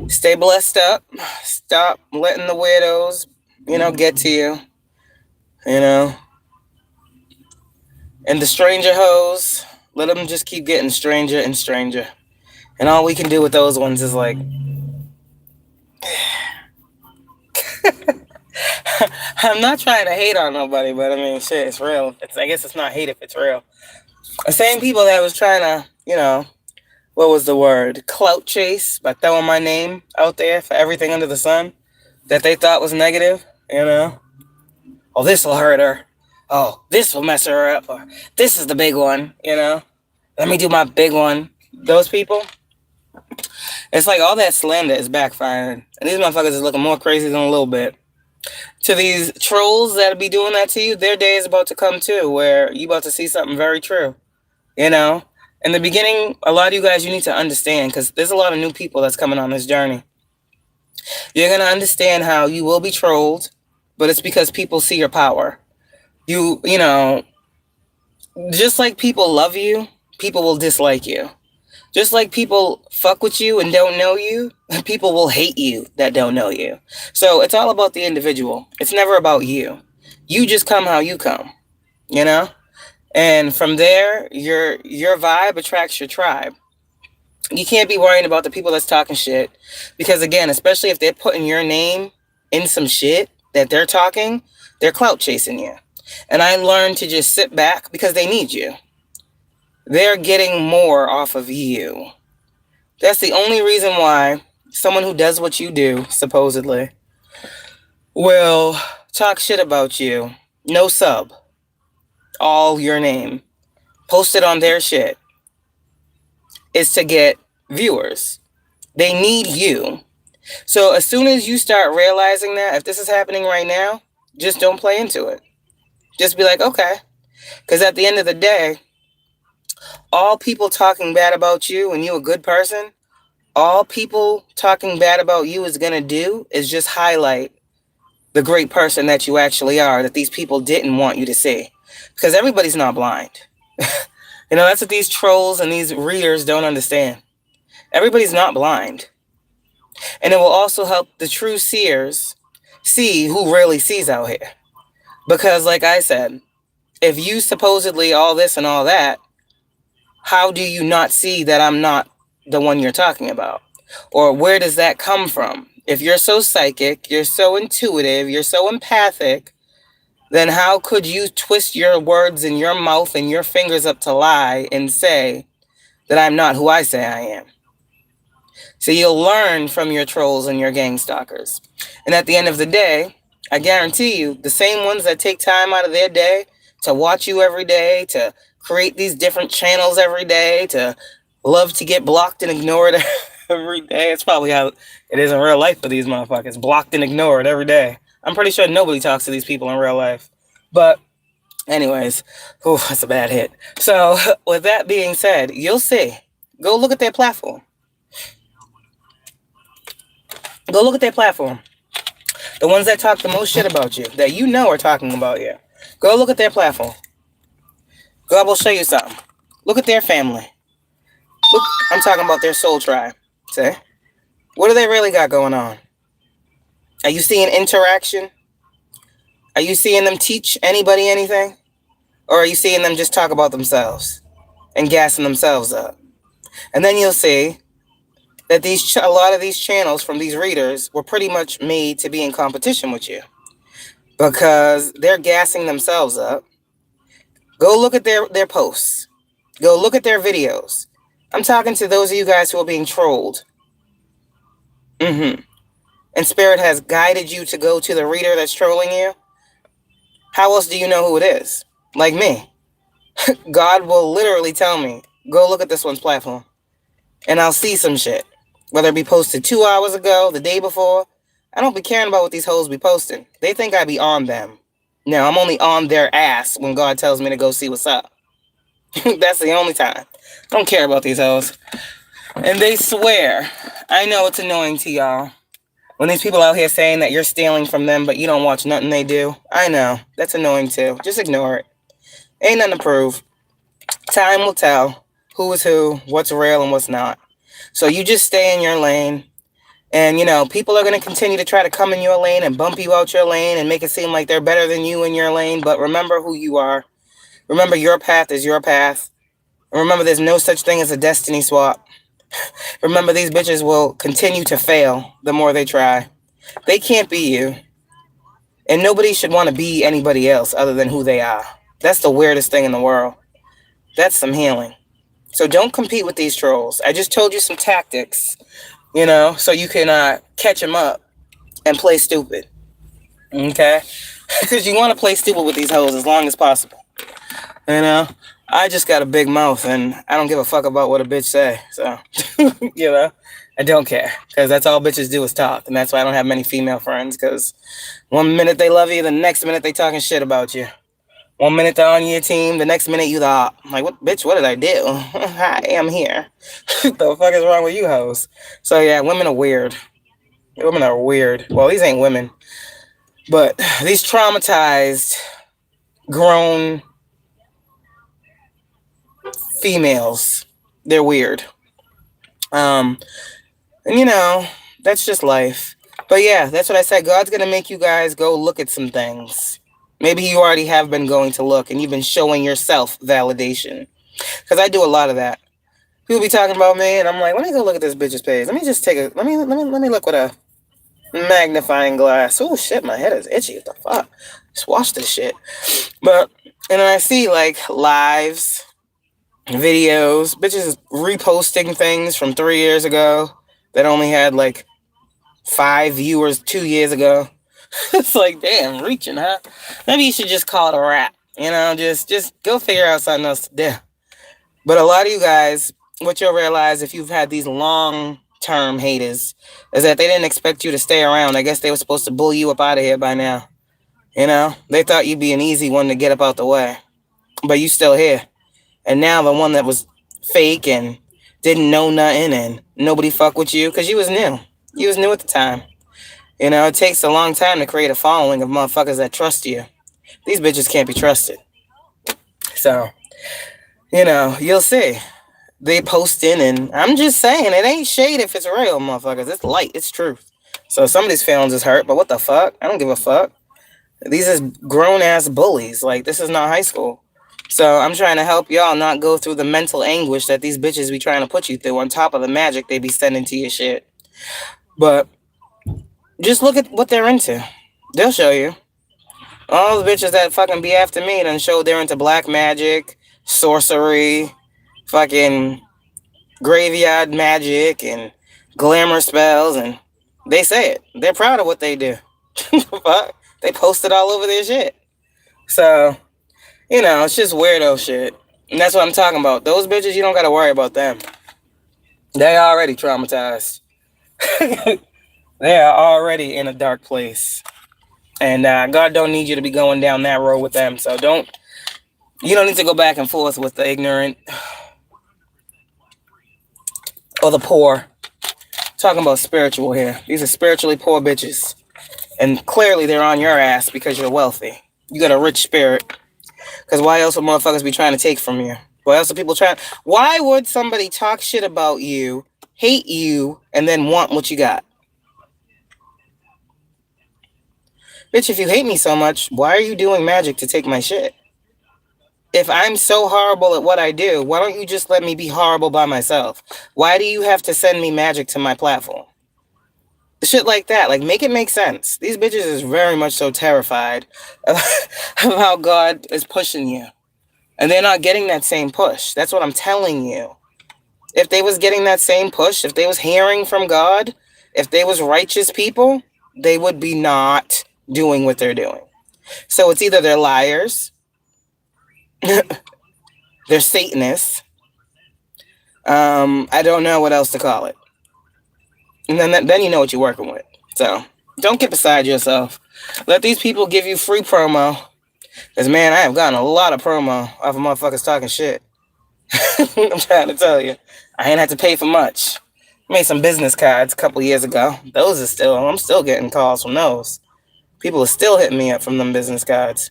Stay blessed up. Stop letting the weirdos, get to you. And the stranger hoes, let them just keep getting stranger and stranger. And all we can do with those ones is like... I'm not trying to hate on nobody, but I mean, shit, it's real. I guess it's not hate if it's real. The same people that was trying to, what was the word? Clout chase by throwing my name out there for everything under the sun that they thought was negative, you know? Oh, this will hurt her. Oh, this will mess her up. Or, this is the big one, you know? Let me do my big one. Those people, it's like all that slander is backfiring. And these motherfuckers is looking more crazy than a little bit. To these trolls that'll be doing that to you, their day is about to come too, where you about to see something very true. You know? In the beginning, a lot of you guys, you need to understand, because there's a lot of new people that's coming on this journey. You're going to understand how you will be trolled, but it's because people see your power. You know, just like people love you, people will dislike you. Just like people fuck with you and don't know you, people will hate you that don't know you. So it's all about the individual. It's never about you. You just come how you come, you know? And from there, your vibe attracts your tribe. You can't be worrying about the people that's talking shit. Because again, especially if they're putting your name in some shit that they're talking, they're clout chasing you. And I learned to just sit back because they need you. They're getting more off of you. That's the only reason why someone who does what you do, supposedly, will talk shit about you. No sub. All your name. Post it on their shit. Is to get viewers. They need you. So as soon as you start realizing that, if this is happening right now, just don't play into it. Just be like, okay. Because at the end of the day, all people talking bad about you and you a good person, all people talking bad about you is going to do is just highlight the great person that you actually are, that these people didn't want you to see. Because everybody's not blind. You know, that's what these trolls and these readers don't understand. Everybody's not blind. And it will also help the true seers see who really sees out here. Because like I said, if you supposedly all this and all that, how do you not see that I'm not the one you're talking about? Or where does that come from? If you're so psychic, you're so intuitive, you're so empathic, then how could you twist your words in your mouth and your fingers up to lie and say that I'm not who I say I am? So you'll learn from your trolls and your gang stalkers. And at the end of the day, I guarantee you, the same ones that take time out of their day to watch you every day, to create these different channels every day, to love to get blocked and ignored every day. It's probably how it is in real life for these motherfuckers. Blocked and ignored every day. I'm pretty sure nobody talks to these people in real life. But anyways, that's a bad hit. So with that being said, you'll see. Go look at their platform. Go look at their platform. The ones that talk the most shit about you, that you know are talking about you. Go look at their platform. God will show you something. Look at their family. Look, I'm talking about their soul tribe. See? What do they really got going on? Are you seeing interaction? Are you seeing them teach anybody anything? Or are you seeing them just talk about themselves and gassing themselves up? And then you'll see that a lot of these channels from these readers were pretty much made to be in competition with you. Because they're gassing themselves up. Go look at their posts. Go look at their videos. I'm talking to those of you guys who are being trolled. And Spirit has guided you to go to the reader that's trolling you. How else do you know who it is? Like me. God will literally tell me, go look at this one's platform. And I'll see some shit. Whether it be posted 2 hours ago, the day before. I don't be caring about what these hoes be posting. They think I be on them. No, I'm only on their ass when God tells me to go see what's up. That's the only time. I don't care about these hoes. And they swear. I know it's annoying to y'all. When these people out here saying that you're stealing from them, but you don't watch nothing they do. I know. That's annoying too. Just ignore it. Ain't nothing to prove. Time will tell who is who, what's real and what's not. So you just stay in your lane. And, you know, people are going to continue to try to come in your lane and bump you out your lane and make it seem like they're better than you in your lane. But remember who you are. Remember your path is your path. And remember there's no such thing as a destiny swap. Remember these bitches will continue to fail the more they try. They can't be you. And nobody should want to be anybody else other than who they are. That's the weirdest thing in the world. That's some healing. So don't compete with these trolls. I just told you some tactics, you know, so you can catch them up and play stupid. Okay? Because you want to play stupid with these hoes as long as possible. You know? I just got a big mouth and I don't give a fuck about what a bitch say. So, you know, I don't care. Because that's all bitches do is talk. And that's why I don't have many female friends. Because one minute they love you, the next minute they talking shit about you. One minute they're on your team, the next minute you the op. Like, what, bitch, what did I do? I am here. What the fuck is wrong with you hoes? So, yeah, women are weird. Women are weird. Well, these ain't women. But these traumatized, grown females, they're weird. And, you know, that's just life. But, yeah, that's what I said. God's going to make you guys go look at some things. Maybe you already have been going to look and you've been showing yourself validation. Because I do a lot of that. People be talking about me and I'm like, let me go look at this bitch's page. Let me just take a, let me look with a magnifying glass. Oh shit, my head is itchy. What the fuck? Just wash this shit. But, and then I see like lives, videos, bitches reposting things from 3 years ago that only had like 5 viewers 2 years ago. It's like, damn, reaching, huh? Maybe you should just call it a wrap. You know, just go figure out something else to do. But a lot of you guys, what you'll realize if you've had these long-term haters is that they didn't expect you to stay around. I guess they were supposed to bully you up out of here by now. You know, they thought you'd be an easy one to get up out the way. But you still here. And now the one that was fake and didn't know nothing and nobody fuck with you because you was new. You was new at the time. You know, it takes a long time to create a following of motherfuckers that trust you. These bitches can't be trusted. So, you know, you'll see. They posting and I'm just saying, it ain't shade if it's real, motherfuckers. It's light. It's truth. So somebody's feelings is hurt, but what the fuck? I don't give a fuck. These is grown-ass bullies. Like, this is not high school. So I'm trying to help y'all not go through the mental anguish that these bitches be trying to put you through on top of the magic they be sending to your shit. But just look at what they're into. They'll show you. All the bitches that fucking be after me done showed they're into black magic, sorcery, fucking graveyard magic, and glamour spells, and they say it. They're proud of what they do. Fuck. They post it all over their shit. So, you know, it's just weirdo shit. And that's what I'm talking about. Those bitches, you don't gotta worry about them. They already traumatized. They are already in a dark place. And God don't need you to be going down that road with them. So you don't need to go back and forth with the ignorant or the poor. Talking about spiritual here. These are spiritually poor bitches. And clearly they're on your ass because you're wealthy. You got a rich spirit. Because why else would motherfuckers be trying to take from you? Why else are people trying? Why would somebody talk shit about you, hate you, and then want what you got? Bitch, if you hate me so much, why are you doing magic to take my shit? If I'm so horrible at what I do, why don't you just let me be horrible by myself? Why do you have to send me magic to my platform? Shit like that. Like, make it make sense. These bitches is very much so terrified of how God is pushing you. And they're not getting that same push. That's what I'm telling you. If they was getting that same push, if they was hearing from God, if they was righteous people, they would be not doing what they're doing. So it's either they're liars, they're Satanists. I don't know what else to call it. And then you know what you're working with. So don't get beside yourself. Let these people give you free promo. Because, man, I have gotten a lot of promo off of motherfuckers talking shit. I'm trying to tell you. I ain't had to pay for much. Made some business cards a couple years ago. I'm still getting calls from those. People are still hitting me up from them business cards.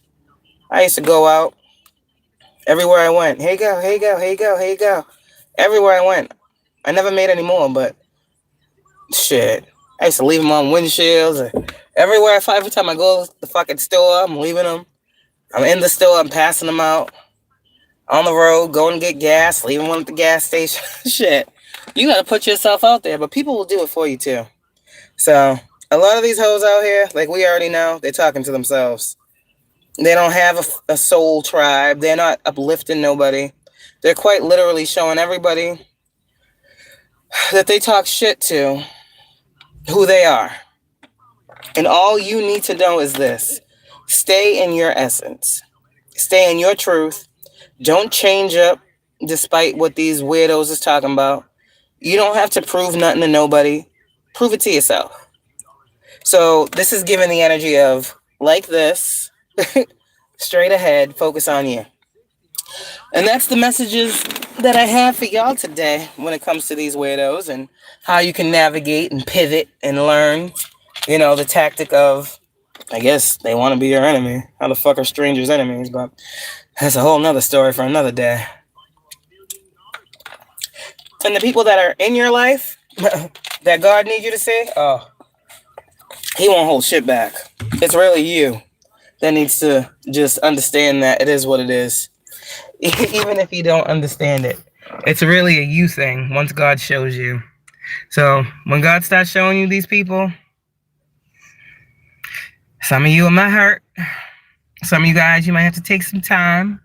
I used to go out everywhere I went. Here you go, here you go, here you go, here you go. Everywhere I went. I never made any more, but shit. I used to leave them on windshields. Everywhere, every time I go to the fucking store, I'm leaving them. I'm in the store, I'm passing them out. On the road, going to get gas, leaving one at the gas station. Shit. You gotta put yourself out there, but people will do it for you too. So, a lot of these hoes out here, like we already know, they're talking to themselves. They don't have a soul tribe. They're not uplifting nobody. They're quite literally showing everybody that they talk shit to who they are. And all you need to know is this. Stay in your essence. Stay in your truth. Don't change up despite what these weirdos is talking about. You don't have to prove nothing to nobody. Prove it to yourself. So this is giving the energy of like this, straight ahead, focus on you. And that's the messages that I have for y'all today when it comes to these weirdos and how you can navigate and pivot and learn, the tactic of, I guess they want to be your enemy. How the fuck are strangers enemies? But that's a whole nother story for another day. And the people that are in your life that God needs you to see, he won't hold shit back. It's really you that needs to just understand that it is what it is. Even if you don't understand it, it's really a you thing once God shows you. So when God starts showing you these people, some of you it might hurt. Some of you guys, you might have to take some time,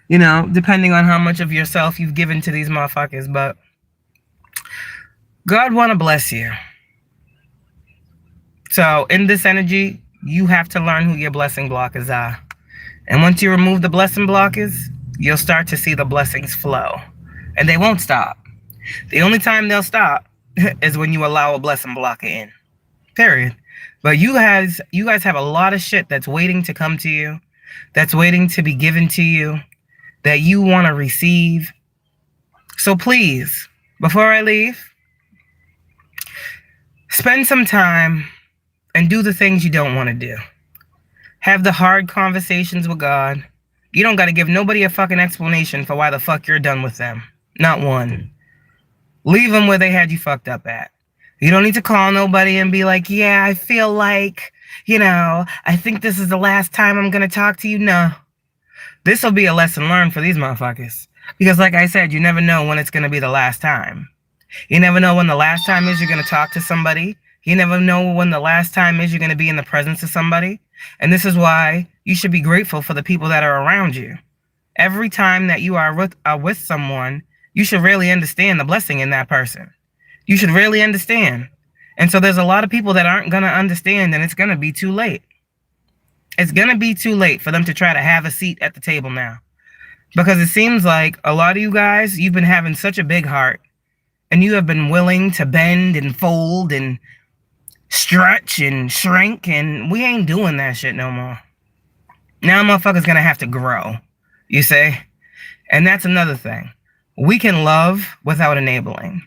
depending on how much of yourself you've given to these motherfuckers. But God want to bless you. So in this energy, you have to learn who your blessing blockers are. And once you remove the blessing blockers, you'll start to see the blessings flow. And they won't stop. The only time they'll stop is when you allow a blessing blocker in. Period. But you guys have a lot of shit that's waiting to come to you, that's waiting to be given to you, that you want to receive. So please, before I leave, spend some time and do the things you don't want to do. Have the hard conversations with God. You don't got to give nobody a fucking explanation for why the fuck you're done with them. Not one. Leave them where they had you fucked up at. You don't need to call nobody and be like, yeah, I feel like, I think this is the last time I'm going to talk to you. No. This will be a lesson learned for these motherfuckers. Because like I said, you never know when it's going to be the last time. You never know when the last time is you're going to talk to somebody. You never know when the last time is you're going to be in the presence of somebody. And this is why you should be grateful for the people that are around you. Every time that you are with someone, you should really understand the blessing in that person. You should really understand. And so there's a lot of people that aren't going to understand, and it's going to be too late. It's going to be too late for them to try to have a seat at the table now. Because it seems like a lot of you guys, you've been having such a big heart, and you have been willing to bend and fold and stretch and shrink, and we ain't doing that shit no more. Now motherfuckers gonna have to grow, you see? And that's another thing. We can love without enabling.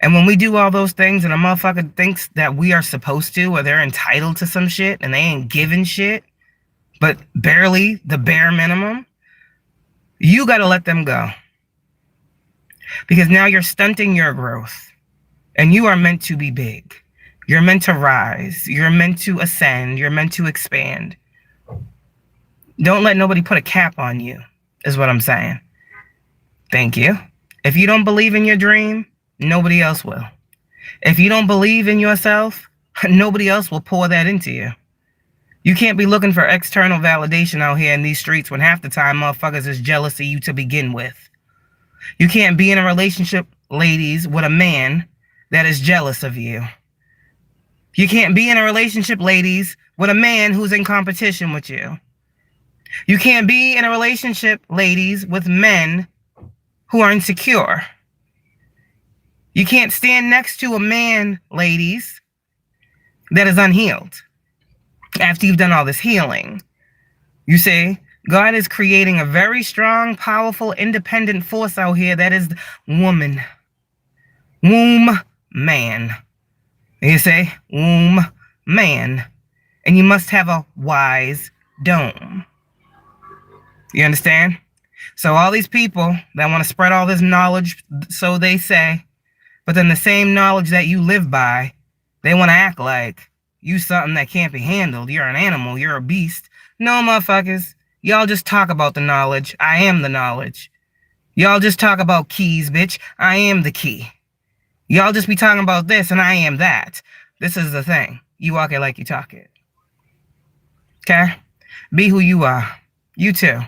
And when we do all those things and a motherfucker thinks that we are supposed to, or they're entitled to some shit and they ain't giving shit, but barely the bare minimum, you gotta let them go. Because now you're stunting your growth. And you are meant to be big. You're meant to rise. You're meant to ascend. You're meant to expand. Don't let nobody put a cap on you, is what I'm saying. Thank you. If you don't believe in your dream, nobody else will. If you don't believe in yourself, nobody else will pour that into you. You can't be looking for external validation out here in these streets when half the time motherfuckers is jealous of you to begin with. You can't be in a relationship, ladies, with a man that is jealous of you. You can't be in a relationship, ladies, with a man who's in competition with you. You can't be in a relationship, ladies, with men who are insecure. You can't stand next to a man, ladies, that is unhealed after you've done all this healing. You see, God is creating a very strong, powerful, independent force out here that is woman. Womb man. You say, womb man. And you must have a wise dome. You understand? So all these people that want to spread all this knowledge, so they say, but then the same knowledge that you live by, they want to act like you something that can't be handled. You're an animal. You're a beast. No, motherfuckers. Y'all just talk about the knowledge. I am the knowledge. Y'all just talk about keys, bitch. I am the key. Y'all just be talking about this and I am that. This is the thing. You walk it like you talk it. Okay? Be who you are. You too.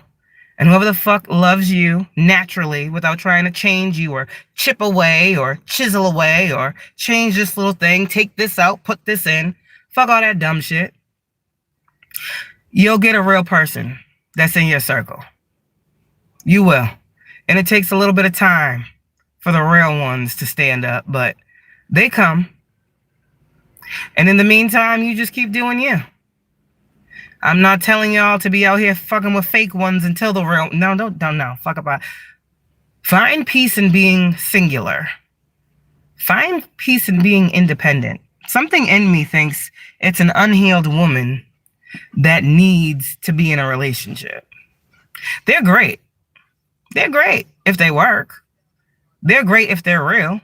And whoever the fuck loves you naturally without trying to change you or chip away or chisel away or change this little thing, take this out, put this in, fuck all that dumb shit. You'll get a real person that's in your circle. You will. And it takes a little bit of time for the real ones to stand up, but they come. And in the meantime, you just keep doing you. I'm not telling y'all to be out here fucking with fake ones until the real... No, don't, fuck about... Find peace in being singular. Find peace in being independent. Something in me thinks it's an unhealed woman that needs to be in a relationship. They're great. They're great if they work. They're great if they're real.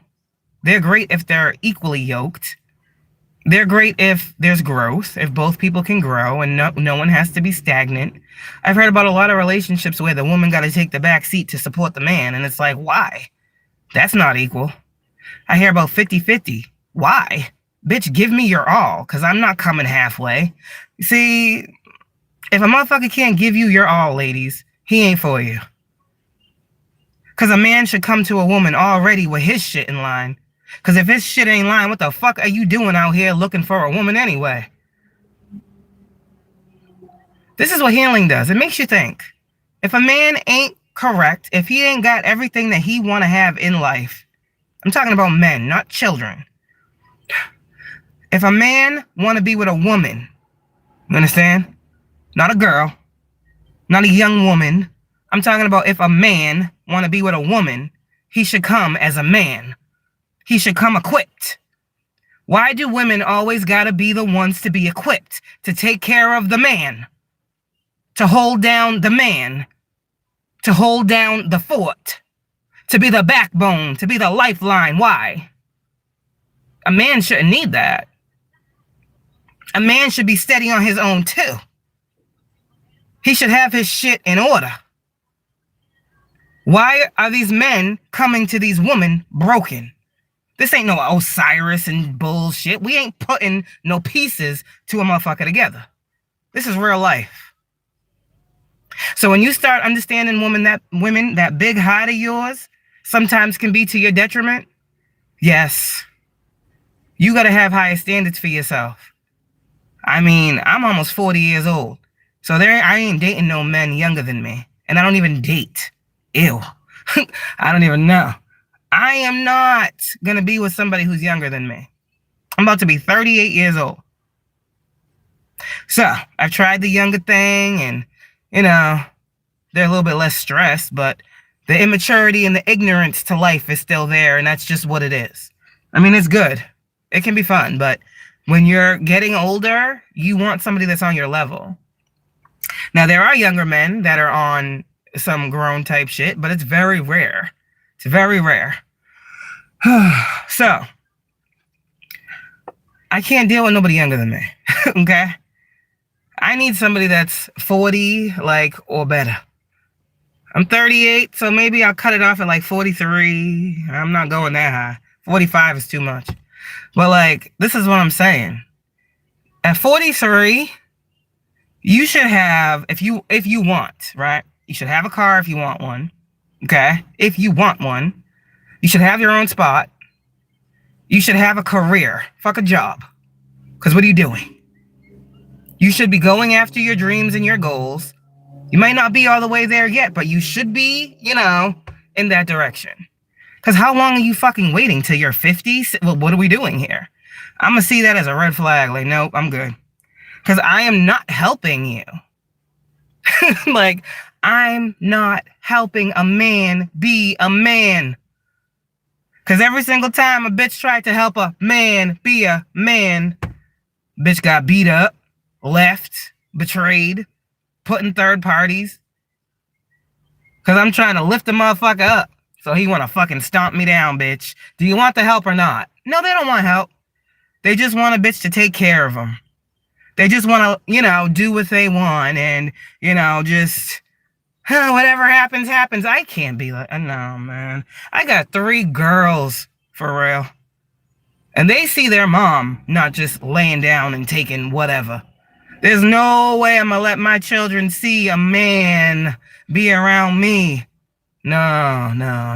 They're great if they're equally yoked. They're great if there's growth, if both people can grow and no one has to be stagnant. I've heard about a lot of relationships where the woman got to take the back seat to support the man. And it's like, why? That's not equal. I hear about 50-50. Why? Bitch, give me your all, because I'm not coming halfway. See, if a motherfucker can't give you your all, ladies, he ain't for you. Because a man should come to a woman already with his shit in line. Because if his shit ain't lying, what the fuck are you doing out here looking for a woman anyway? This is what healing does. It makes you think. If a man ain't correct, if he ain't got everything that he want to have in life, I'm talking about men, not children. If a man want to be with a woman, you understand? Not a girl, not a young woman. I'm talking about if a man want to be with a woman, he should come as a man. He should come equipped. Why do women always gotta be the ones to be equipped? To take care of the man. To hold down the man. To hold down the fort. To be the backbone. To be the lifeline. Why? A man shouldn't need that. A man should be steady on his own too. He should have his shit in order. Why are these men coming to these women broken? This ain't no Osiris and bullshit. We ain't putting no pieces to a motherfucker together. This is real life. So when you start understanding women, that big heart of yours sometimes can be to your detriment, yes, you got to have higher standards for yourself. I mean, I'm almost 40 years old. So I ain't dating no men younger than me. And I don't even date. Ew. I don't even know. I am not going to be with somebody who's younger than me. I'm about to be 38 years old. So, I've tried the younger thing and, you know, they're a little bit less stressed, but the immaturity and the ignorance to life is still there, and that's just what it is. I mean, it's good. It can be fun, but when you're getting older, you want somebody that's on your level. Now, there are younger men that are on some grown type shit, but it's very rare. It's very rare. So, I can't deal with nobody younger than me, okay? I need somebody that's 40, like, or better. I'm 38, so maybe I'll cut it off at like 43. I'm not going that high. 45 is too much. But, like, this is what I'm saying. At 43, you should have, if you want, right? You should have a car if you want one, okay? If you want one. You should have your own spot. You should have a career. Fuck a job. Because what are you doing? You should be going after your dreams and your goals. You might not be all the way there yet, but you should be, you know, in that direction. Because how long are you fucking waiting till you're 50? Well, what are we doing here? I'm going to see that as a red flag. Like, nope, I'm good. Because I am not helping you. Like, I'm not helping a man be a man. Because every single time a bitch tried to help a man be a man, bitch got beat up, left, betrayed, put in third parties. Because I'm trying to lift the motherfucker up. So he want to fucking stomp me down, bitch. Do you want the help or not? No, they don't want help. They just want a bitch to take care of them. They just want to, you know, do what they want and, you know, just... whatever happens, happens. I can't be like, no, man. I got 3 girls, for real. And they see their mom not just laying down and taking whatever. There's no way I'm going to let my children see a man be around me. No. No.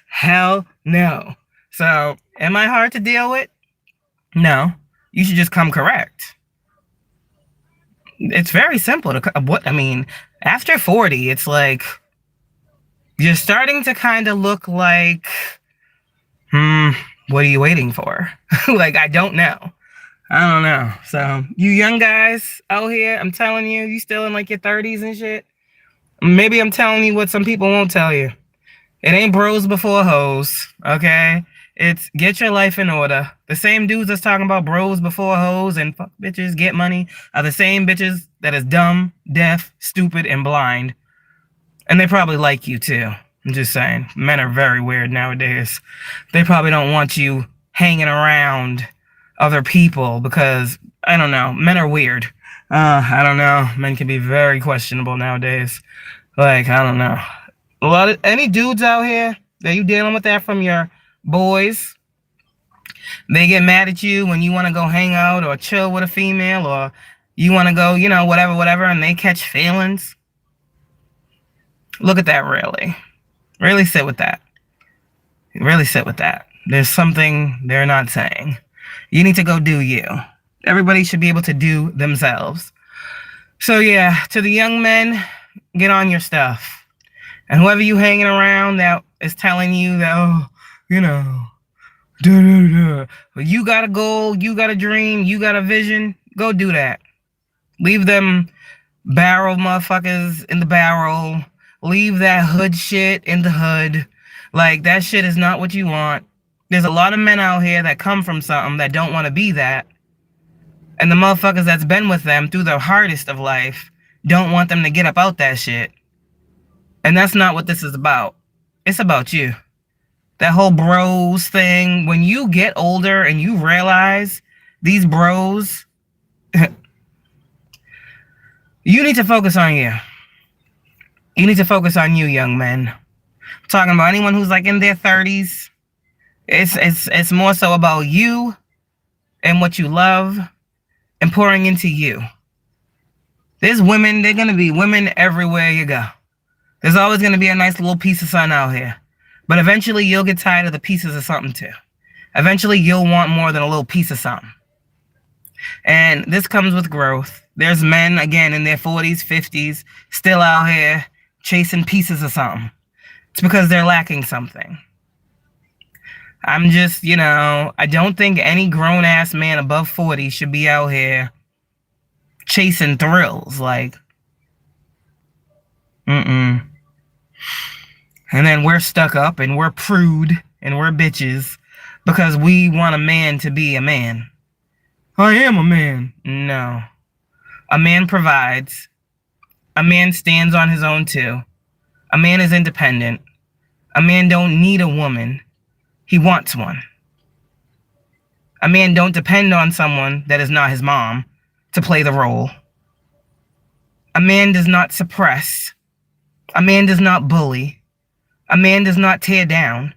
Hell no. So, am I hard to deal with? No. You should just come correct. It's very simple to, after 40, it's like, you're starting to kind of look like, what are you waiting for? Like, I don't know. So, you young guys out here, I'm telling you, you still in like your 30s and shit. Maybe I'm telling you what some people won't tell you. It ain't bros before hoes, okay? It's get your life in order. The same dudes that's talking about bros before hoes and fuck bitches, get money, are the same bitches that is dumb, deaf, stupid, and blind. And they probably like you too. I'm just saying. Men are very weird nowadays. They probably don't want you hanging around other people because, I don't know, men are weird. I don't know. Men can be very questionable nowadays. Like, I don't know. Any dudes out here that you dealing with that from your boys, they get mad at you when you want to go hang out or chill with a female, or you want to go, whatever, and they catch feelings. Look at that, really. Really sit with that. Really sit with that. There's something they're not saying. You need to go do you. Everybody should be able to do themselves. So yeah, to the young men, get on your stuff. And whoever you hanging around that is telling you that, but you got a goal, you got a dream, you got a vision, go do that. Leave them barrel motherfuckers in the barrel. Leave that hood shit in the hood. Like, that shit is not what you want. There's a lot of men out here that come from something that don't want to be that. And the motherfuckers that's been with them through the hardest of life don't want them to get up out that shit. And that's not what this is about. It's about you. That whole bros thing, when you get older and you realize these bros, you need to focus on you. You need to focus on you, young men. I'm talking about anyone who's like in their 30s. It's more so about you and what you love and pouring into you. There's women, they're going to be women everywhere you go. There's always going to be a nice little piece of sun out here. But eventually you'll get tired of the pieces of something too. Eventually you'll want more than a little piece of something. And this comes with growth. There's men, again, in their 40s, 50s, still out here chasing pieces of something. It's because they're lacking something. I'm just, I don't think any grown-ass man above 40 should be out here chasing thrills. Like, And then we're stuck up and we're prude and we're bitches because we want a man to be a man. I am a man. No. A man provides. A man stands on his own too. A man is independent. A man don't need a woman. He wants one. A man don't depend on someone that is not his mom to play the role. A man does not suppress. A man does not bully. A man does not tear down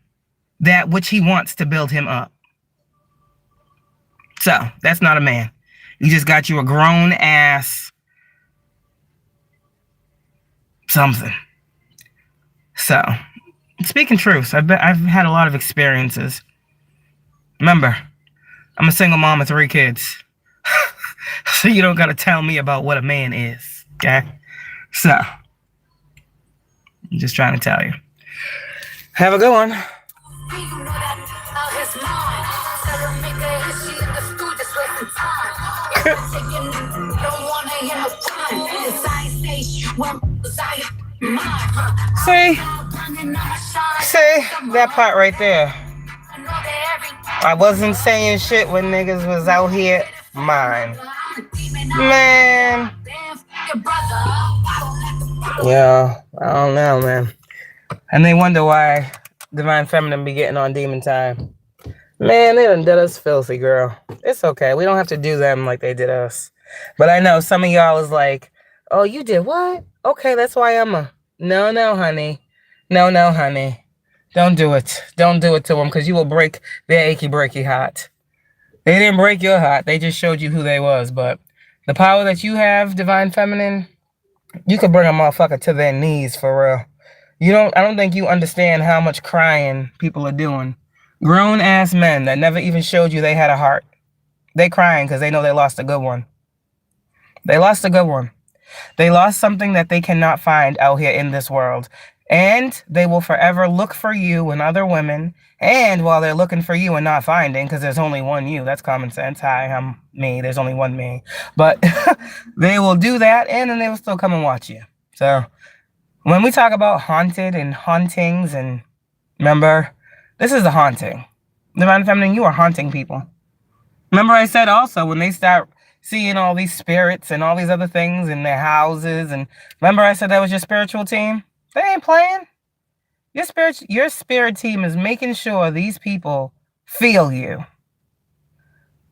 that which he wants to build him up. So, that's not a man. You just got you a grown ass something. So, speaking truth, I've had a lot of experiences. Remember, I'm a single mom of 3 kids. So you don't gotta tell me about what a man is, okay? So, I'm just trying to tell you. Have a good one. See, that part right there. I wasn't saying shit when niggas was out here mine. Man. Yeah, I don't know, man. And they wonder why Divine Feminine be getting on Demon Time. Man, they done did us filthy, girl. It's okay. We don't have to do them like they did us. But I know some of y'all is like, oh, you did what? Okay, that's why I'm a... No, honey. No, honey. Don't do it. Don't do it to them because you will break their achy breaky heart. They didn't break your heart. They just showed you who they was. But the power that you have, Divine Feminine, you could bring a motherfucker to their knees for real. I don't think you understand how much crying people are doing. Grown ass men that never even showed you they had a heart. They crying because they know they lost a good one. They lost a good one. They lost something that they cannot find out here in this world. And they will forever look for you and other women. And while they're looking for you and not finding, because there's only one you, that's common sense. Hi, I'm me. There's only one me. But they will do that, and then they will still come and watch you. So when we talk about haunted and hauntings, and remember, this is a haunting. Divine Feminine, you are haunting people. Remember I said also, when they start seeing all these spirits and all these other things in their houses, and remember I said that was your spiritual team? They ain't playing. Your spirit team is making sure these people feel you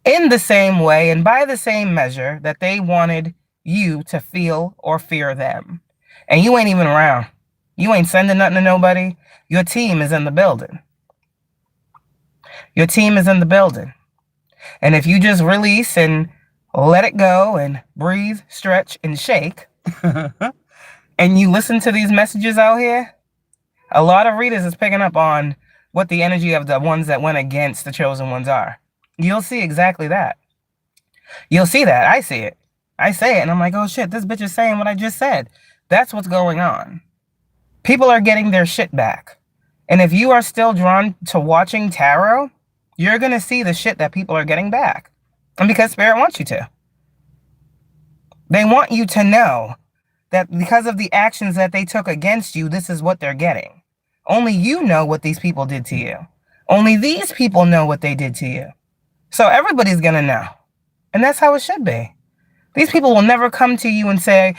in the same way and by the same measure that they wanted you to feel or fear them. And you ain't even around. You ain't sending nothing to nobody. Your team is in the building. Your team is in the building. And if you just release and let it go and breathe, stretch, and shake, and you listen to these messages out here, a lot of readers is picking up on what the energy of the ones that went against the chosen ones are. You'll see exactly that. You'll see that. I see it. I say it, and I'm like, oh shit, this bitch is saying what I just said. That's what's going on. People are getting their shit back. And if you are still drawn to watching tarot, you're going to see the shit that people are getting back. And because Spirit wants you to. They want you to know that because of the actions that they took against you, this is what they're getting. Only you know what these people did to you. Only these people know what they did to you. So everybody's going to know. And that's how it should be. These people will never come to you and say,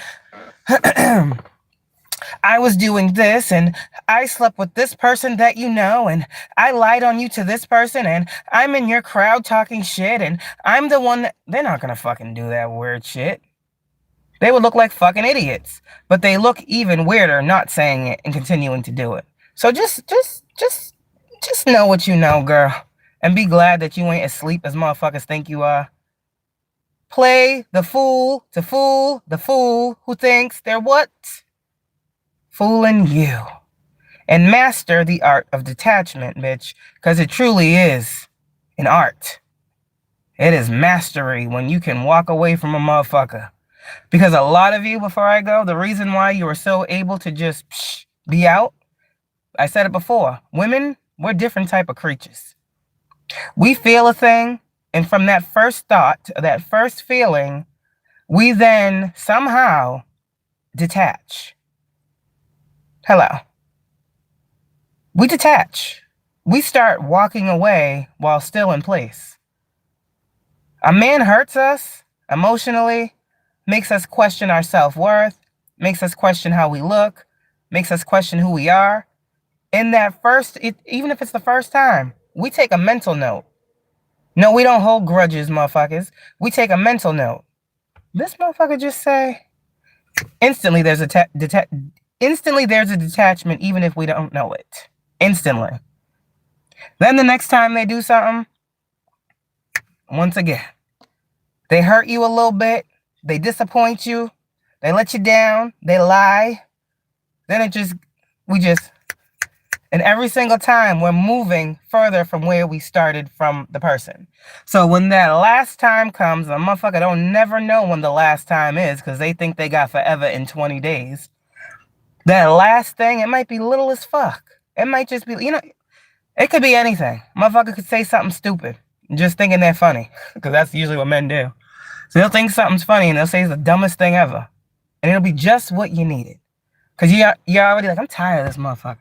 I was doing this, and I slept with this person that you know, and I lied on you to this person, and I'm in your crowd talking shit, and I'm the one that... They're not going to fucking do that weird shit. They would look like fucking idiots, but they look even weirder not saying it and continuing to do it. So just know what you know, girl, and be glad that you ain't asleep as motherfuckers think you are. Play the fool to fool the fool who thinks they're what? Fooling you. And master the art of detachment, bitch, because it truly is an art. It is mastery when you can walk away from a motherfucker. Because a lot of you, before I go, the reason why you are so able to just be out, I said it before, women, we're different type of creatures. We feel a thing, and from that first thought, that first feeling, we then somehow detach. Hello. We detach. We start walking away while still in place. A man hurts us emotionally, makes us question our self-worth, makes us question how we look, makes us question who we are. In that first, even if it's the first time, we take a mental note. No, we don't hold grudges, motherfuckers. We take a mental note. This motherfucker just say, instantly there's a detachment even if we don't know it. Instantly. Then the next time they do something, once again, they hurt you a little bit, they disappoint you, they let you down, they lie. Then and every single time we're moving further from where we started from the person. So when that last time comes, a motherfucker don't never know when the last time is because they think they got forever in 20 days. That last thing, it might be little as fuck. It might just be, it could be anything. Motherfucker could say something stupid, just thinking they're funny, because that's usually what men do. So they'll think something's funny and they'll say it's the dumbest thing ever. And it'll be just what you needed. Because you're already like, I'm tired of this motherfucker.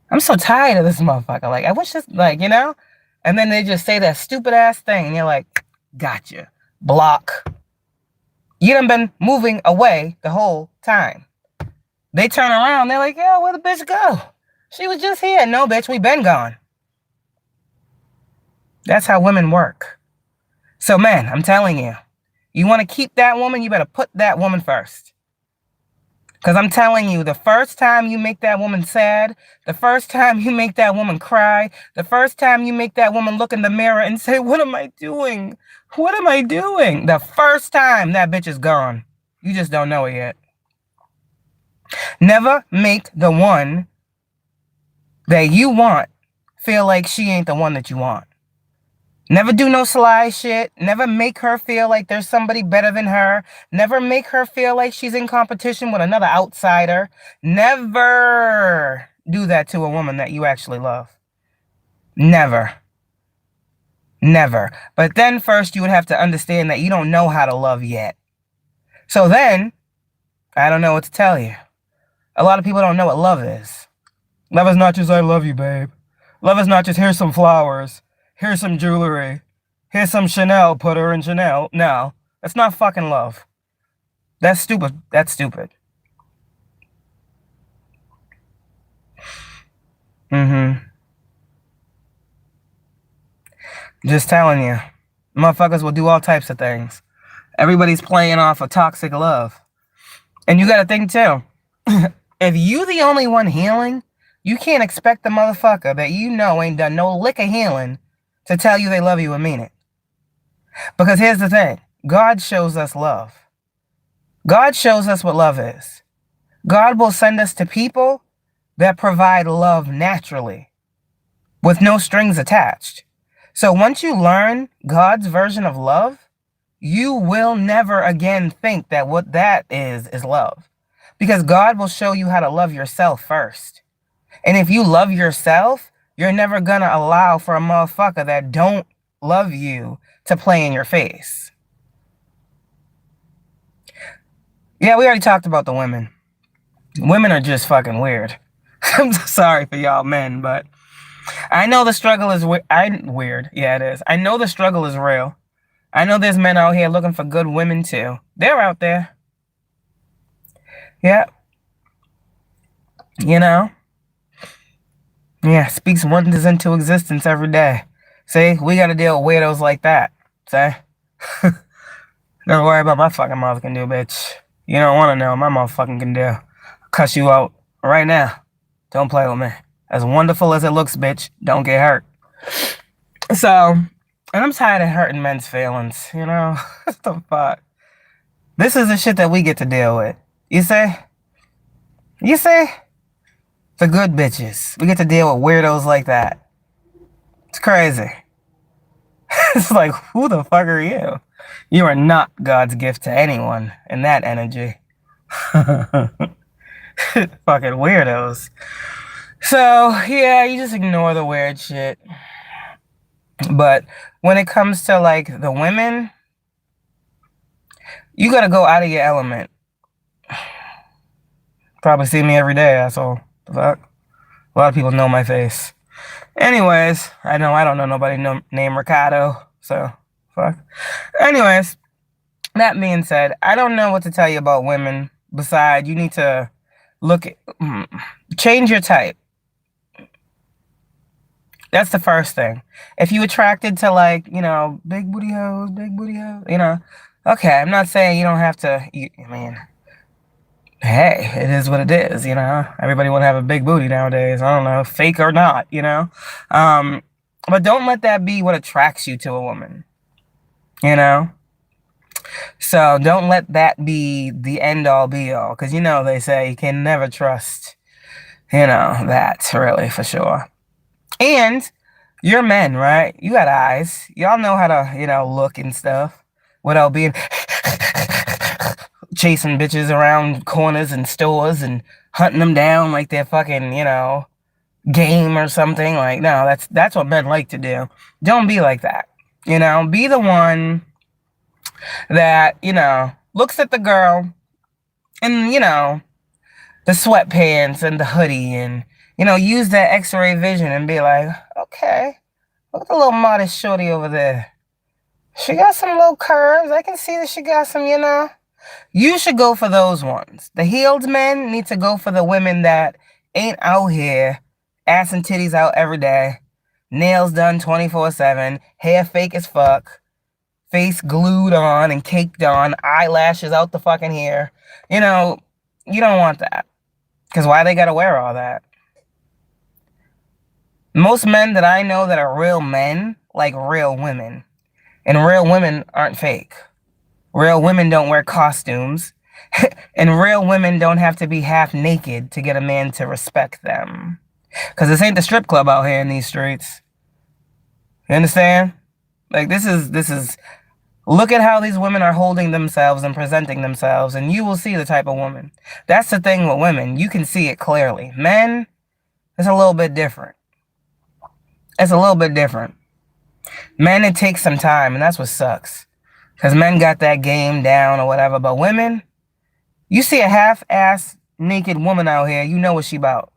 I'm so tired of this motherfucker. Like, I wish this, and then they just say that stupid ass thing and you're like, gotcha. Block. You done been moving away the whole time. They turn around, they're like, yo, where the bitch go? She was just here. No, bitch, we been gone. That's how women work. So, man, I'm telling you, you want to keep that woman, you better put that woman first. Because I'm telling you, the first time you make that woman sad, the first time you make that woman cry, the first time you make that woman look in the mirror and say, what am I doing? What am I doing? The first time that bitch is gone. You just don't know it yet. Never make the one that you want feel like she ain't the one that you want. Never do no sly shit. Never make her feel like there's somebody better than her. Never make her feel like she's in competition with another outsider. Never do that to a woman that you actually love. Never. Never. But then first you would have to understand that you don't know how to love yet. So then, I don't know what to tell you. A lot of people don't know what love is. Love is not just, I love you, babe. Love is not just, here's some flowers. Here's some jewelry. Here's some Chanel. Put her in Chanel. No, that's not fucking love. That's stupid. That's stupid. Just telling you. Motherfuckers will do all types of things. Everybody's playing off a toxic love. And you gotta think too. If you the only one healing, you can't expect the motherfucker that you know ain't done no lick of healing to tell you they love you and mean it. Because here's the thing. God shows us love. God shows us what love is. God will send us to people that provide love naturally, with no strings attached. So once you learn God's version of love, you will never again think that what that is love. Because God will show you how to love yourself first. And if you love yourself, you're never gonna allow for a motherfucker that don't love you to play in your face. Yeah, we already talked about the women. Women are just fucking weird. I'm sorry for y'all men, but I know the struggle is weird. Yeah, it is. I know the struggle is real. I know there's men out here looking for good women too. They're out there. Yeah. You know? Yeah, speaks wonders into existence every day. See, we gotta deal with weirdos like that. See? Don't worry about my fucking mouth can do, bitch. You don't want to know what my motherfucking can do. I'll cuss you out right now. Don't play with me. As wonderful as it looks, bitch, don't get hurt. So, and I'm tired of hurting men's feelings, you know? What the fuck? This is the shit that we get to deal with. You see? You see? The good bitches. We get to deal with weirdos like that. It's crazy. It's like, who the fuck are you? You are not God's gift to anyone in that energy. Fucking weirdos. So, yeah, you just ignore the weird shit. But when it comes to, like, the women, you gotta go out of your element. Probably see me every day, asshole. The fuck? A lot of people know my face. Anyways, I don't know nobody named Ricardo, so fuck. Anyways, that being said, I don't know what to tell you about women. Besides, you need to change your type. That's the first thing. If you attracted to, like, you know, big booty hoes, you know, okay, I'm not saying you don't have to, I mean, hey, it is what it is, you know. Everybody want to have a big booty nowadays. I don't know, fake or not, you know. But don't let that be what attracts you to a woman, you know. So don't let that be the end all be all, because, you know, they say you can never trust, you know, that really for sure. And you're men, right? You got eyes. Y'all know how to, you know, look and stuff without being chasing bitches around corners and stores and hunting them down like they're fucking, you know, game or something. Like, no, that's what men like to do. Don't be like that. You know, be the one that, you know, looks at the girl and, you know, the sweatpants and the hoodie and, you know, use that x-ray vision and be like, okay, look at the little modest shorty over there. She got some little curves. I can see that she got some, you know. You should go for those ones. The healed men need to go for the women that ain't out here, ass and titties out every day, nails done 24/7, hair fake as fuck, face glued on and caked on, eyelashes out the fucking hair. You know, you don't want that. Because why they gotta wear all that? Most men that I know that are real men like real women. And real women aren't fake. Real women don't wear costumes. And real women don't have to be half naked to get a man to respect them. Because this ain't the strip club out here in these streets. You understand? Like, this is... Look at how these women are holding themselves and presenting themselves, and you will see the type of woman. That's the thing with women. You can see it clearly. Men, it's a little bit different. It's a little bit different. Men, it takes some time, and that's what sucks. Because men got that game down or whatever, but women, you see a half-ass naked woman out here, you know what she about.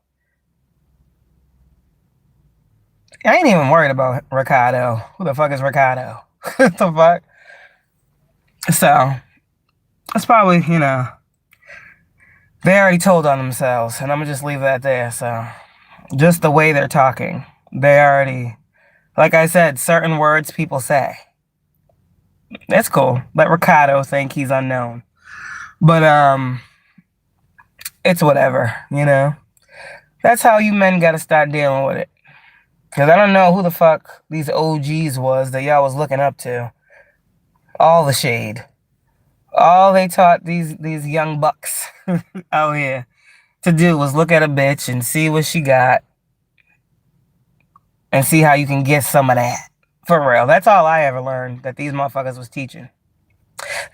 I ain't even worried about Ricardo. Who the fuck is Ricardo? What the fuck? So, that's probably, you know, they already told on themselves, and I'm gonna just leave that there. So, just the way they're talking, they already, like I said, certain words people say. That's cool. Let Ricardo think he's unknown. But, it's whatever, you know. That's how you men gotta start dealing with it. Because I don't know who the fuck these OGs was that y'all was looking up to. All the shade. All they taught these young bucks out here to do was look at a bitch and see what she got. And see how you can get some of that. For real. That's all I ever learned that these motherfuckers was teaching.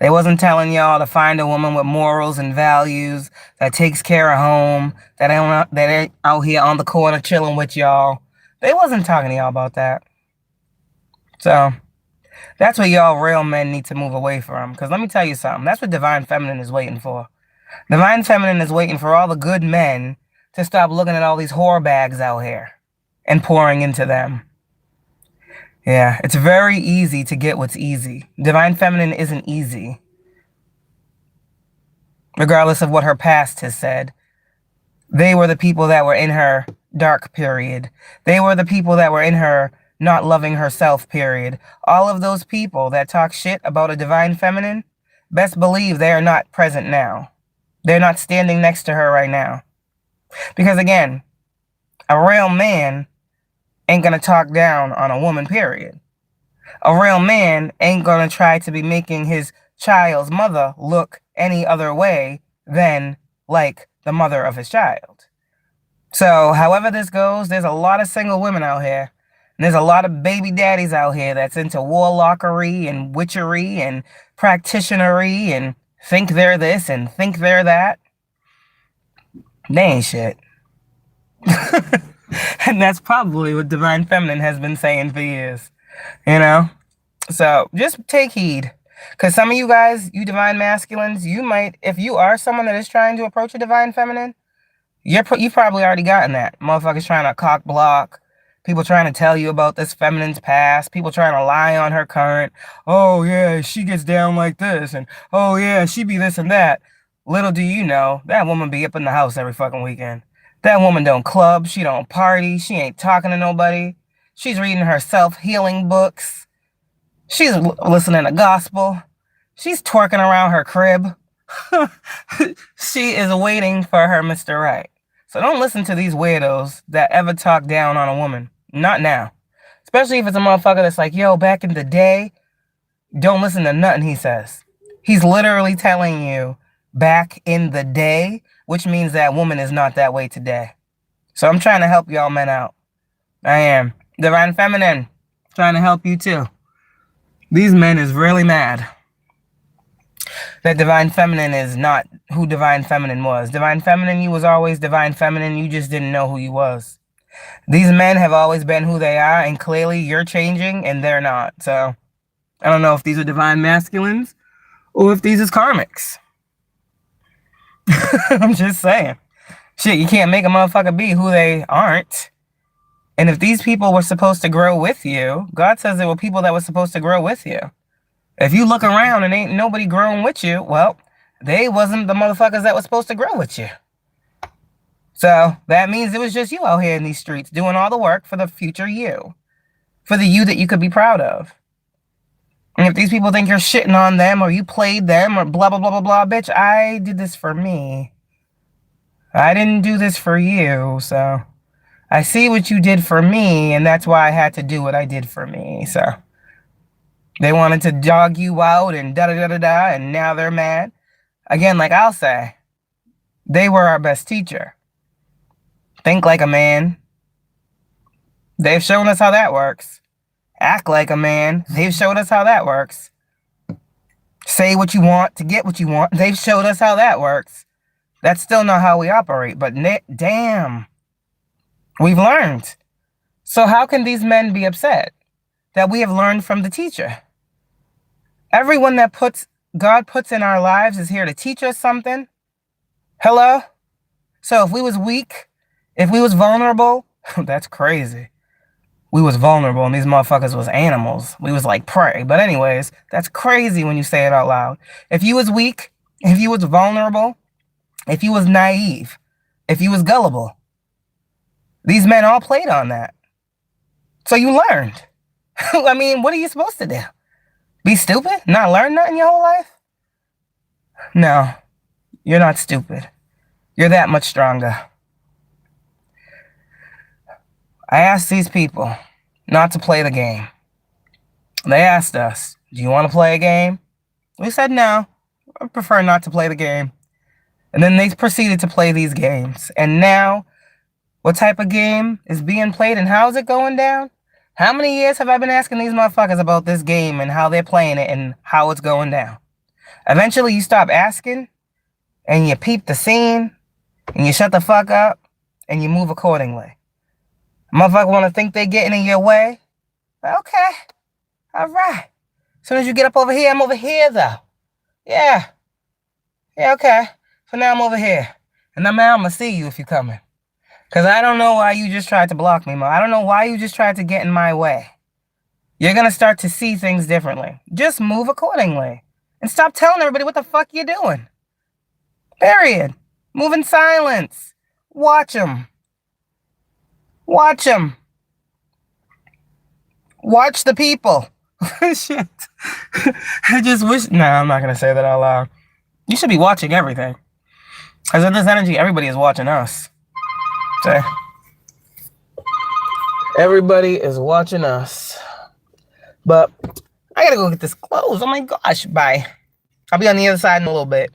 They wasn't telling y'all to find a woman with morals and values, that takes care of home, that ain't out here on the corner chilling with y'all. They wasn't talking to y'all about that. So, that's what y'all real men need to move away from. Because let me tell you something. That's what Divine Feminine is waiting for. Divine Feminine is waiting for all the good men to stop looking at all these whore bags out here and pouring into them. Yeah, it's very easy to get what's easy. Divine Feminine isn't easy. Regardless of what her past has said. They were the people that were in her dark period. They were the people that were in her not loving herself period. All of those people that talk shit about a Divine Feminine, best believe they are not present now. They're not standing next to her right now. Because again, a real man ain't gonna talk down on a woman, period. A real man ain't gonna try to be making his child's mother look any other way than like the mother of his child. So, however this goes, there's a lot of single women out here. And there's a lot of baby daddies out here that's into warlockery and witchery and practitionery and think they're this and think they're that. They ain't shit. And that's probably what Divine Feminine has been saying for years. You know? So, just take heed. Because some of you guys, you Divine Masculines, you might, if you are someone that is trying to approach a Divine Feminine, you've probably already gotten that. Motherfuckers trying to cock block. People trying to tell you about this feminine's past. People trying to lie on her current. Oh, yeah, she gets down like this. And, oh, yeah, she be this and that. Little do you know, that woman be up in the house every fucking weekend. That woman don't club. She don't party. She ain't talking to nobody. She's reading her self-healing books. She's listening to gospel. She's twerking around her crib. She is waiting for her Mr. Right. So don't listen to these weirdos that ever talk down on a woman. Not now. Especially if it's a motherfucker that's like, yo, back in the day, don't listen to nothing he says. He's literally telling you back in the day, which means that woman is not that way today. So I'm trying to help y'all men out. I am. Divine Feminine, trying to help you too. These men is really mad that Divine Feminine is not who Divine Feminine was. Divine Feminine, you was always Divine Feminine. You just didn't know who you was. These men have always been who they are, and clearly you're changing, and they're not. So, I don't know if these are Divine Masculines, or if these is Karmics. I'm just saying. Shit, you can't make a motherfucker be who they aren't. And if these people were supposed to grow with you, God says there were people that were supposed to grow with you. If you look around and ain't nobody growing with you, well, they wasn't the motherfuckers that were supposed to grow with you. So that means it was just you out here in these streets doing all the work for the future you. For the you that you could be proud of. And if these people think you're shitting on them or you played them or blah, blah, blah, blah, blah, bitch, I did this for me. I didn't do this for you, so I see what you did for me, and that's why I had to do what I did for me. So they wanted to dog you out and da-da-da-da-da, and now they're mad. Again, like I'll say, they were our best teacher. Think like a man. They've shown us how that works. Act like a man. They've showed us how that works. Say what you want to get what you want. They've showed us how that works. That's still not how we operate, but damn, we've learned. So how can these men be upset that we have learned from the teacher? Everyone that God puts in our lives is here to teach us something. Hello? So if we was weak, if we was vulnerable, that's crazy. We was vulnerable and these motherfuckers was animals. We was like prey. But anyways, that's crazy when you say it out loud. If you was weak, if you was vulnerable, if you was naive, if you was gullible, these men all played on that. So you learned. I mean, what are you supposed to do? Be stupid? Not learn nothing your whole life? No, you're not stupid. You're that much stronger. I asked these people not to play the game. They asked us, do you want to play a game? We said no. I prefer not to play the game. And then they proceeded to play these games. And now, what type of game is being played and how is it going down? How many years have I been asking these motherfuckers about this game and how they're playing it and how it's going down? Eventually, you stop asking and you peep the scene and you shut the fuck up and you move accordingly. Motherfucker want to think they getting in your way? Okay. All right. As soon as you get up over here, I'm over here, though. Yeah. Yeah, okay. So now I'm over here. And now I'm going to see you if you're coming. Because I don't know why you just tried to block me, Mo. I don't know why you just tried to get in my way. You're going to start to see things differently. Just move accordingly. And stop telling everybody what the fuck you're doing. Period. Move in silence. Watch them. Watch them. Watch the people. Shit. I just wish... Nah, I'm not going to say that out loud. You should be watching everything. Because in this energy, everybody is watching us. So, everybody is watching us. But I got to go get this clothes. Oh my gosh. Bye. I'll be on the other side in a little bit.